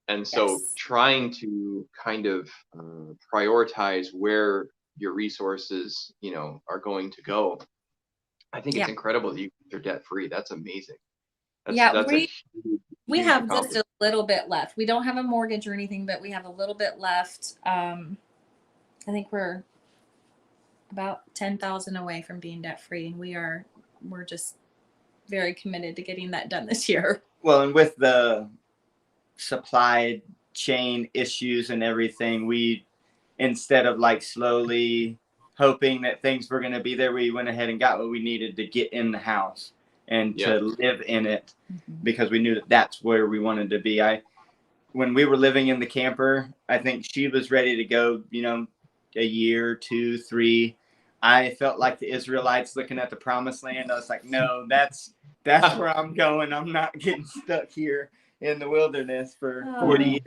And so trying to kind of prioritize where your resources, are going to go. I think it's incredible that you're debt free. That's amazing. We have just a little bit left. We don't have a mortgage or anything, but we have a little bit left. I think we're about 10,000 away from being debt free, and we're just very committed to getting that done this year. Well, and with the supply chain issues and everything, we, instead of like slowly hoping that things were going to be there, we went ahead and got what we needed to get in the house and to live in it, because we knew that that's where we wanted to be. When we were living in the camper, I think she was ready to go, you know, a year, 2, 3. I felt like the Israelites looking at the promised land. I was like, no, that's where I'm going. I'm not getting stuck here in the wilderness for 40 years.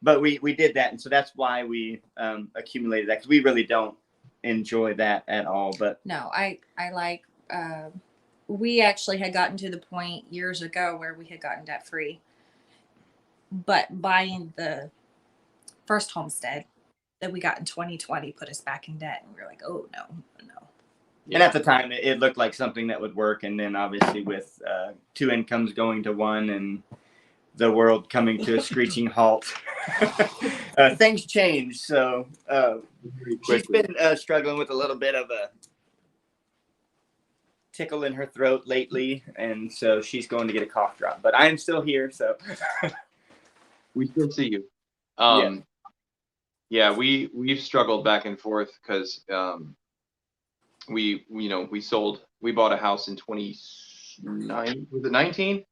But we did that. And so that's why we accumulated that, because we really don't enjoy that at all. But no, I like, we actually had gotten to the point years ago where we had gotten debt free, but buying the first homestead that we got in 2020 put us back in debt, and we were like, oh no. And at the time it looked like something that would work, and then obviously with 2 incomes going to 1 and the world coming to a screeching halt, things change. So she's been struggling with a little bit of a tickle in her throat lately, and so she's going to get a cough drop, but I am still here, so we still see you. We've struggled back and forth because we bought a house in 19,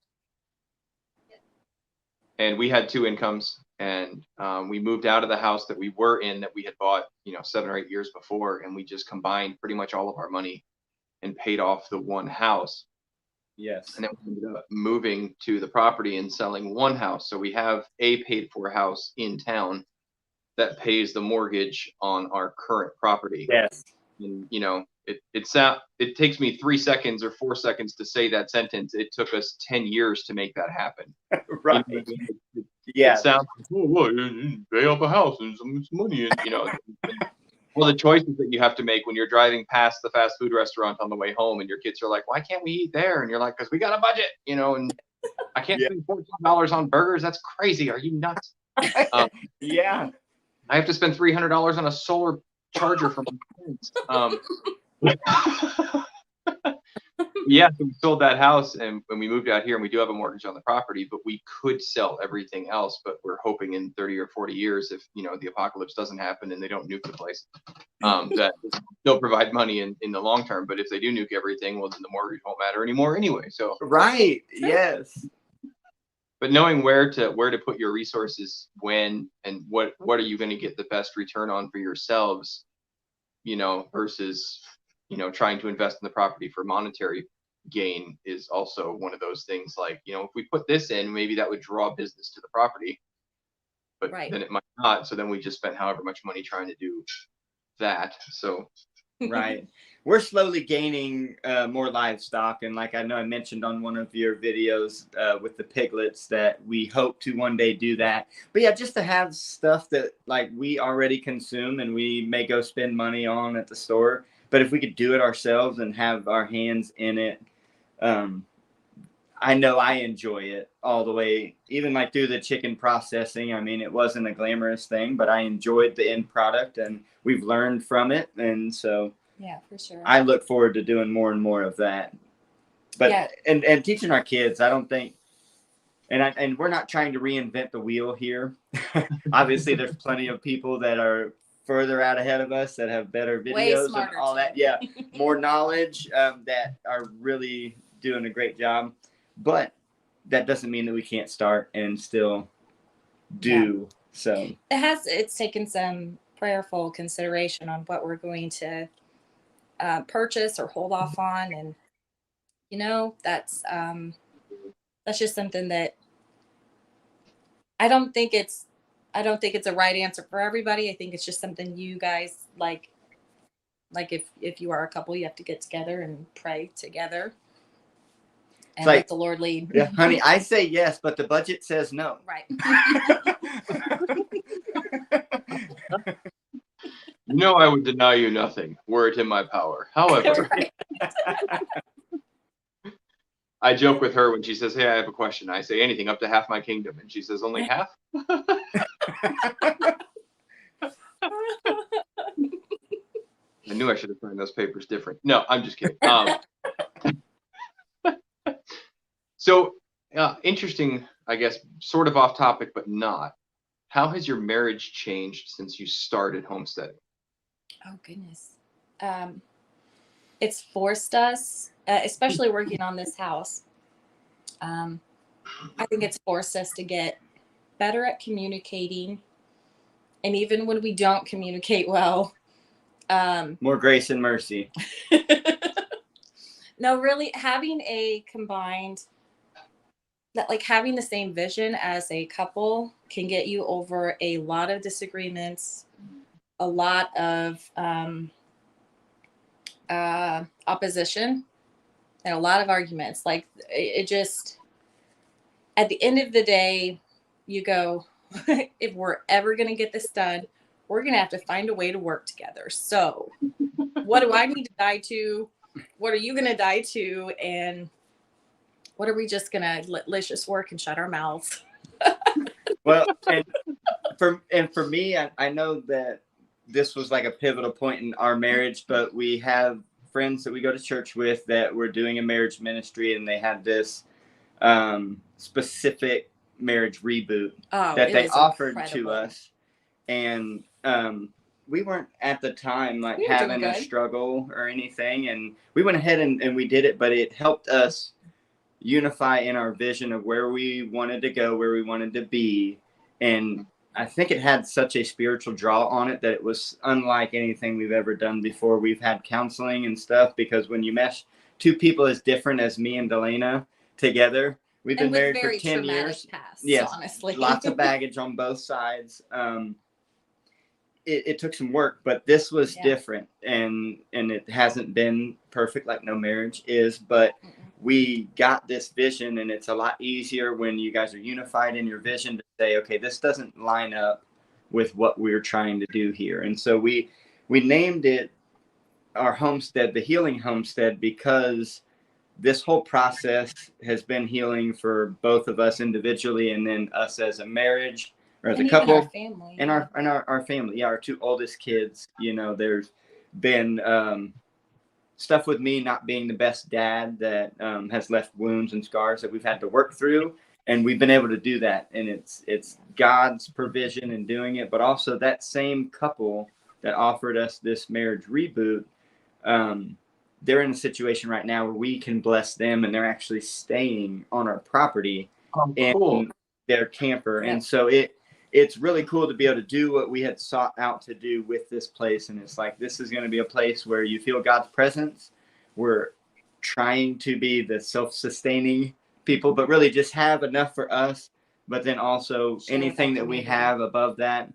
and we had 2 incomes, and we moved out of the house that we were in, that we had bought 7 or 8 years before, and we just combined pretty much all of our money and paid off the one house. Yes. And then we ended up moving to the property and selling one house. So we have a paid for house in town that pays the mortgage on our current property. Yes. And it takes me 3 seconds or 4 seconds to say that sentence. It took us 10 years to make that happen. Right. It sounds like, you pay off a house and some money, and well, the choices that you have to make when you're driving past the fast food restaurant on the way home, and your kids are like, why can't we eat there? And you're like, because we got a budget, and I can't spend $14 on burgers. That's crazy. Are you nuts? Yeah. I have to spend $300 on a solar charger for my parents. So we sold that house, and when we moved out here, and we do have a mortgage on the property, but we could sell everything else. But we're hoping in 30 or 40 years, if the apocalypse doesn't happen and they don't nuke the place, that they'll provide money in the long term. But if they do nuke everything, well, then the mortgage won't matter anymore anyway. So right, yes. But knowing where to put your resources when, and what are you going to get the best return on for yourselves, versus trying to invest in the property for monetary gain, is also one of those things. Like, if we put this in, maybe that would draw business to the property, but then it might not. So then we just spent however much money trying to do that. So right. We're slowly gaining more livestock, and like I know I mentioned on one of your videos with the piglets that we hope to one day do that. But yeah, just to have stuff that like we already consume and we may go spend money on at the store, but if we could do it ourselves and have our hands in it, I know I enjoy it all the way, even like through the chicken processing. I mean, it wasn't a glamorous thing, but I enjoyed the end product, and we've learned from it. And so yeah, for sure, I look forward to doing more and more of that. But and teaching our kids, I don't think, and we're not trying to reinvent the wheel here. Obviously, there's plenty of people that are further out ahead of us that have better videos and all that. Yeah, more knowledge that are really doing a great job. But that doesn't mean that we can't start and still do. So it's taken some prayerful consideration on what we're going to purchase or hold off on, and that's just something that I don't think it's a right answer for everybody. I think it's just something you guys like if you are a couple, you have to get together and pray together and let the Lord lead. Yeah, honey, I say yes, but the budget says no. Right. I would deny you nothing were it in my power. However, I joke with her when she says, hey, I have a question. I say anything up to half my kingdom. And she says, only half? I knew I should have signed those papers different. No, I'm just kidding. So interesting. I guess, sort of off topic, but not. How has your marriage changed since you started homesteading? Oh goodness. It's forced us, especially working on this house. I think it's forced us to get better at communicating. And even when we don't communicate well, More grace and mercy. no, really having a combined, that like having the same vision as a couple can get you over a lot of disagreements, a lot of opposition, and a lot of arguments. Like it just, at the end of the day, you go, if we're ever going to get this done, we're going to have to find a way to work together. So what do I need to die to? What are you going to die to? And what are we just going to let's just work and shut our mouths? Well, and for me, I know that this was like a pivotal point in our marriage, but we have friends that we go to church with that were doing a marriage ministry, and they had this specific marriage reboot that they offered to us. And we weren't at the time like having a struggle or anything, and we went ahead and we did it, but it helped us unify in our vision of where we wanted to go, where we wanted to be. And I think it had such a spiritual draw on it that it was unlike anything we've ever done before. We've had counseling and stuff, because when you mesh two people as different as me and Delana together, we've been married for 10 years. Yes, honestly. Lots of baggage on both sides. It took some work, but this was different, and it hasn't been perfect like no marriage is, but we got this vision, and it's a lot easier when you guys are unified in your vision to say, okay, this doesn't line up with what we're trying to do here. And so we named it our homestead, the Healing Homestead, because this whole process has been healing for both of us individually, and then us as a marriage or as a couple, our family. and our family. Yeah, our two oldest kids. You know, there's been stuff with me not being the best dad that has left wounds and scars that we've had to work through, and we've been able to do that. And it's God's provision in doing it, but also that same couple that offered us this marriage reboot, they're in a situation right now where we can bless them, and they're actually staying on our property in their camper. And so it's really cool to be able to do what we had sought out to do with this place. And it's like, this is going to be a place where you feel God's presence. We're trying to be the self-sustaining people, but really just have enough for us. But then also anything that we have above that,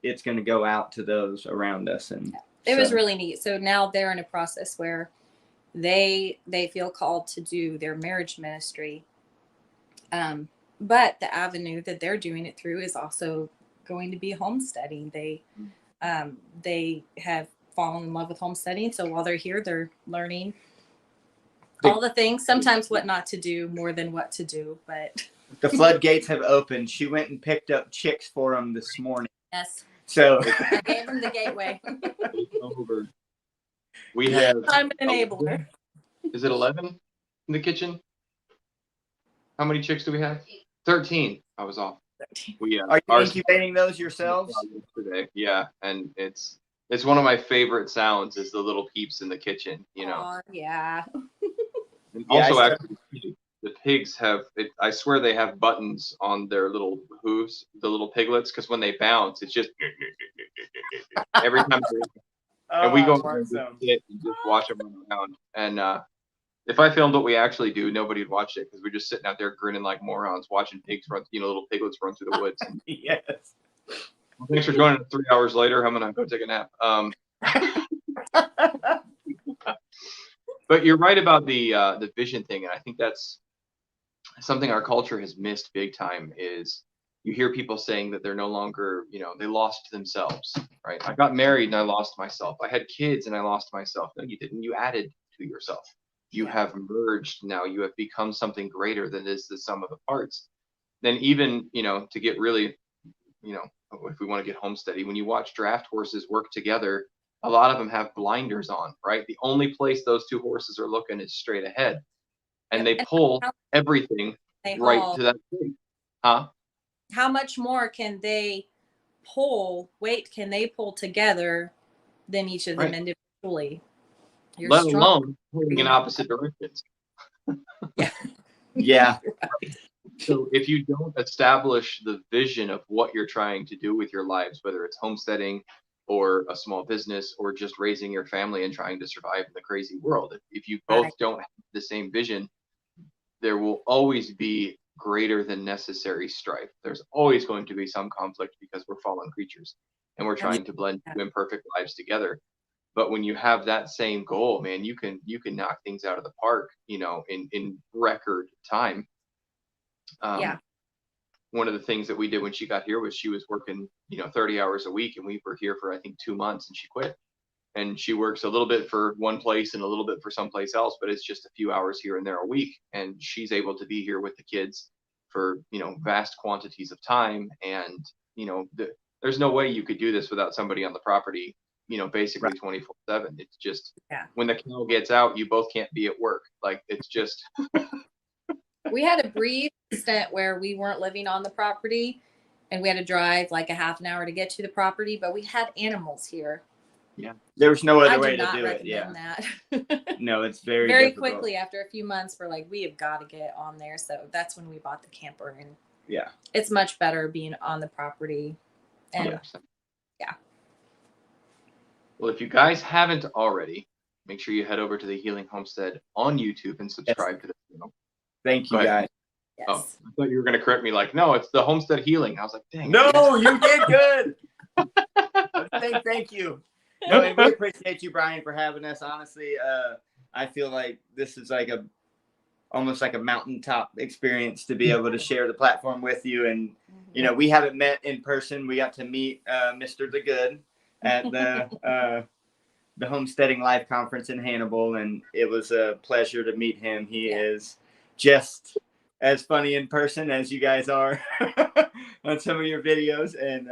it's going to go out to those around us. And it was really neat. So now they're in a process where they feel called to do their marriage ministry. But the avenue that they're doing it through is also going to be homesteading. They have fallen in love with homesteading. So while they're here, they're learning all the things, sometimes what not to do more than what to do. But the floodgates have opened. She went and picked up chicks for them this morning. Yes. So I gave them the gateway. We have. I'm an enabler. Is it 11 in the kitchen? How many chicks do we have? 13. I was off. 13. We are you incubating those yourselves? Today, yeah, and it's one of my favorite sounds is the little peeps in the kitchen. You know. Yeah. And also, actually, the pigs have. I swear they have buttons on their little hooves, the little piglets, because when they bounce, it's just every time. And we go and just watch them run around. And if I filmed what we actually do, nobody would watch it, because we're just sitting out there grinning like morons, watching pigs run, little piglets run through the woods. Yes. Well, thanks for joining us 3 hours later. I'm gonna go take a nap. But you're right about the vision thing, and I think that's something our culture has missed big time. Is you hear people saying that they're no longer, they lost themselves, right? I got married and I lost myself. I had kids and I lost myself. No, you didn't. You added to yourself. You have merged now. You have become something greater than is the sum of the parts. Then even, to get really, if we want to get homesteady, when you watch draft horses work together, a lot of them have blinders on, right? The only place those two horses are looking is straight ahead. And they pull everything right to that thing. Huh? How much more can they can they pull together than each of them Right. individually? You're Let strong. alone pulling in opposite directions. Yeah. Yeah. So if you don't establish the vision of what you're trying to do with your lives, whether it's homesteading or a small business or just raising your family and trying to survive in the crazy world, if you both Right. don't have the same vision, there will always be greater than necessary strife. There's always going to be some conflict because we're fallen creatures and we're trying to blend two imperfect lives together. But when you have that same goal, man, you can knock things out of the park, in record time. Yeah. One of the things that we did when she got here was she was working, 30 hours a week, and we were here for I think 2 months, and she quit. And she works a little bit for one place and a little bit for someplace else, but it's just a few hours here and there a week, and she's able to be here with the kids for vast quantities of time. And there's no way you could do this without somebody on the property, basically 24/7. It's just when the cow gets out, you both can't be at work. Like, it's just We had a brief stint where we weren't living on the property and we had to drive like a half an hour to get to the property, but we had animals here. Yeah. There was no I other way do to not do it. Yeah. recommend that. No, it's very difficult. Quickly after a few months, we're like, we have got to get on there. So that's when we bought the camper, and Yeah. it's much better being on the property. And 100%. Well, if you guys haven't already, make sure you head over to the Healing Homestead on YouTube and subscribe to the channel. Thank you, Go ahead. guys. yes. Oh, I thought you were going to correct me like, no, it's the Homestead Healing. I was like, dang. No, you did good. Thank you. No, and we appreciate you, Brian, for having us. Honestly, I feel like this is like almost like a mountaintop experience to be able to share the platform with you. And we haven't met in person. We got to meet Mr. The Good at the Homesteading Live Conference in Hannibal, and it was a pleasure to meet him. He is just as funny in person as you guys are on some of your videos, and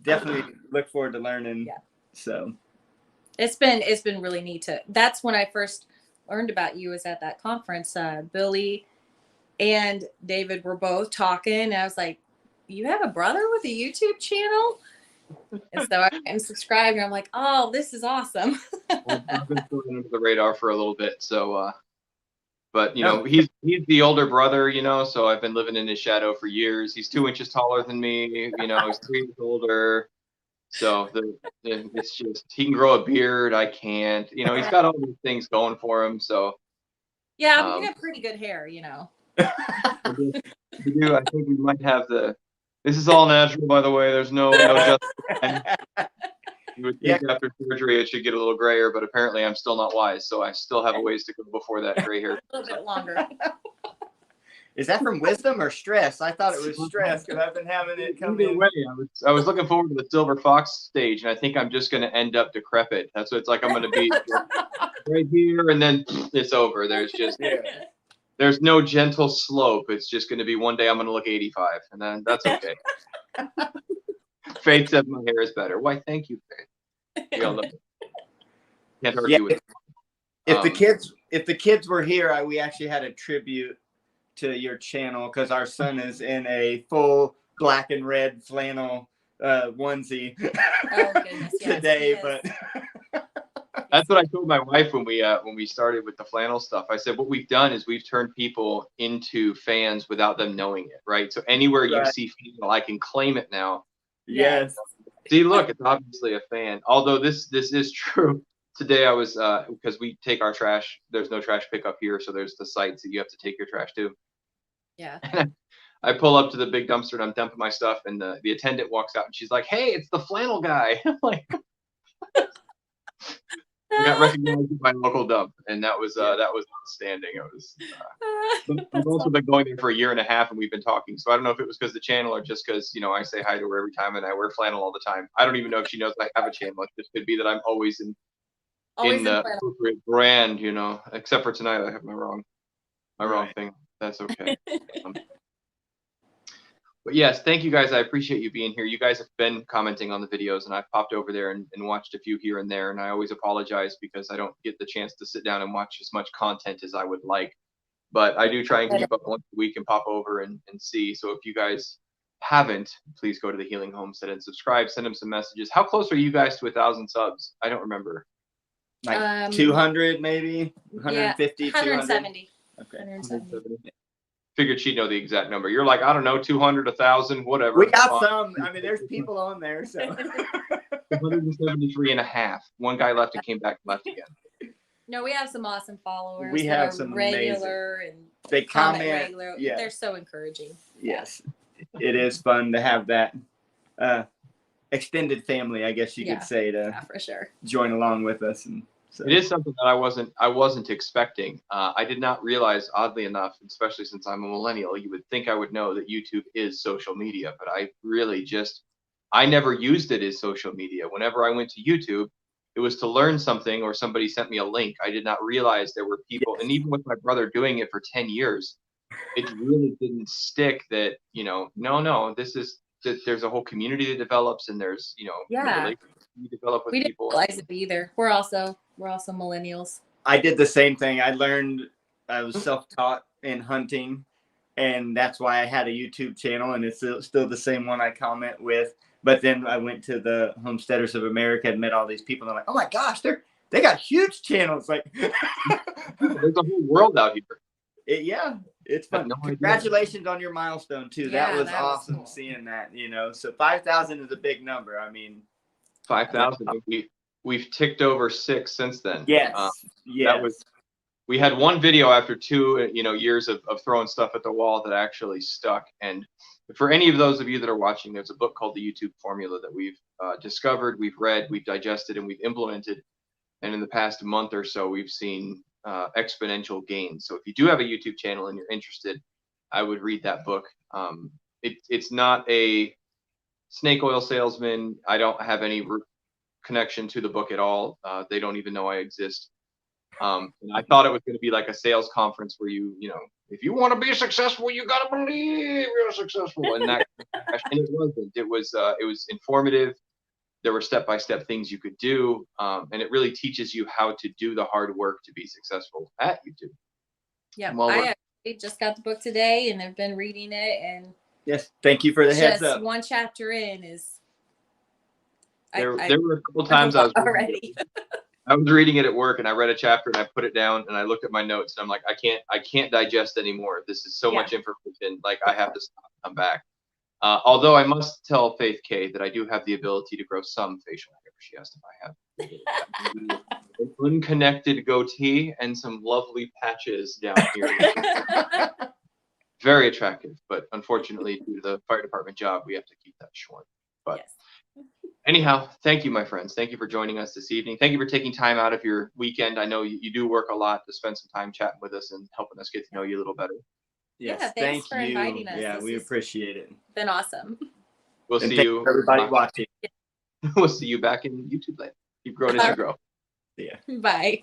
definitely look forward to learning. Yeah. So it's been really neat that's when I first learned about you, was at that conference. Billy and David were both talking, and I was like, you have a brother with a YouTube channel? And so I am subscribed, and I'm like, oh, this is awesome. I've been thrown under the radar for a little bit. So, but he's the older brother, so I've been living in his shadow for years. He's 2 inches taller than me, he's 3 years older. So it's just, he can grow a beard. I can't, he's got all these things going for him. So yeah, you have pretty good hair, I do. I think we might have this is all natural, by the way. There's no justice. You would think after surgery it should get a little grayer, but apparently I'm still not wise, so I still have a ways to go before that gray hair. A little bit longer. Is that from wisdom or stress? I thought it was stress because I've been having it come in. Way, I was looking forward to the Silver Fox stage, and I think I'm just going to end up decrepit. That's what it's like. I'm going to be right here, and then it's over. There's just there's no gentle slope. It's just going to be one day I'm going to look 85, and then that's okay. Faith said my hair is better. Why, thank you, Faith. We all love it. Can't argue with it. If the kids were here, we actually had a tribute to your channel because our son is in a full black and red flannel onesie today. But that's what I told my wife when we started with the flannel stuff. I said, what we've done is we've turned people into fans without them knowing it, right? So anywhere you see flannel, I can claim it now. Yes. See, look, it's obviously a fan. Although this is true. Today I was because we take our trash. There's no trash pickup here, so there's the sites that you have to take your trash to. Yeah. I pull up to the big dumpster and I'm dumping my stuff, and the attendant walks out and she's like, "Hey, it's the flannel guy." I'm like, I got recognized by local dump, and that was outstanding. It was. I've also been going there for 1.5 years, and we've been talking. So I don't know if it was because the channel or just because I say hi to her every time, and I wear flannel all the time. I don't even know if she knows I have a channel. It just could be that I'm always in the appropriate brand, Except for tonight, I have my wrong thing. That's okay. But yes, thank you guys. I appreciate you being here. You guys have been commenting on the videos, and I've popped over there and watched a few here and there. And I always apologize because I don't get the chance to sit down and watch as much content as I would like. but I do try and keep up once a week and pop over and see. So if you guys haven't, please go to the Healing Homestead and subscribe. Send them some messages. How close are you guys to 1,000 subs? I don't remember. Like 200 maybe, 150, yeah, 170. 200. Okay. 170. Figured she'd know the exact number. You're like, I don't know, 200, 1,000, whatever. We got some. I mean, there's people on there, so. 173 and a half. One guy left and came back and left again. No, we have some awesome followers. We have some regular amazing. And they comment regular. Yeah. They're so encouraging. Yes, it is fun to have that extended family, I guess you could say, to for sure join along with us. And so. It is something that I wasn't expecting. I did not realize, oddly enough, especially since I'm a millennial, you would think I would know that YouTube is social media, but I really I never used it as social media. Whenever I went to YouTube, it was to learn something or somebody sent me a link. I did not realize there were people, and even with my brother doing it for 10 years, it really didn't stick that, no, this is, that there's a whole community that develops, and there's, relationships you develop with people. We didn't realize it either. We're also millennials. I did the same thing. I was self-taught in hunting, and that's why I had a YouTube channel, and it's still the same one I comment with. But then I went to the Homesteaders of America and met all these people, and I'm like, oh my gosh, they got huge channels. Like, there's a whole world out here. It's fun. Congratulations on your milestone too. Yeah, that was that was awesome cool. Seeing that, So 5,000 is a big number. I mean, 5,000. We've ticked over 6 since then. Yes. We had one video after 2 years of throwing stuff at the wall that actually stuck. And for any of those of you that are watching, there's a book called The YouTube Formula that we've discovered, we've read, we've digested, and we've implemented. And in the past month or so, we've seen exponential gains. So if you do have a YouTube channel and you're interested, I would read that book. It's not a snake oil salesman. I don't have any connection to the book at all. They don't even know I exist. And I thought it was going to be like a sales conference where if you want to be successful, you got to believe you're successful. And and it wasn't. It was informative. There were step-by-step things you could do, and it really teaches you how to do the hard work to be successful at YouTube. Yeah, I just got the book today, and I've been reading it. And yes, thank you for the heads up. One chapter in is. There were a couple times I was reading it at work, and I read a chapter and I put it down and I looked at my notes and I'm like, I can't digest anymore. This is so much information. Like, I have to stop and come back. Although I must tell Faith K that I do have the ability to grow some facial hair. She asked if I have an unconnected goatee and some lovely patches down here. Very attractive, but unfortunately, due to the fire department job, we have to keep that short. But anyhow, thank you, my friends. Thank you for joining us this evening. Thank you for taking time out of your weekend. I know you do work a lot to spend some time chatting with us and helping us get to know you a little better. Yes, thanks for inviting us. Yeah, we appreciate it. Been awesome. We'll see you, everybody watching. We'll see you back in YouTube land. Keep growing as you grow. Yeah. Bye.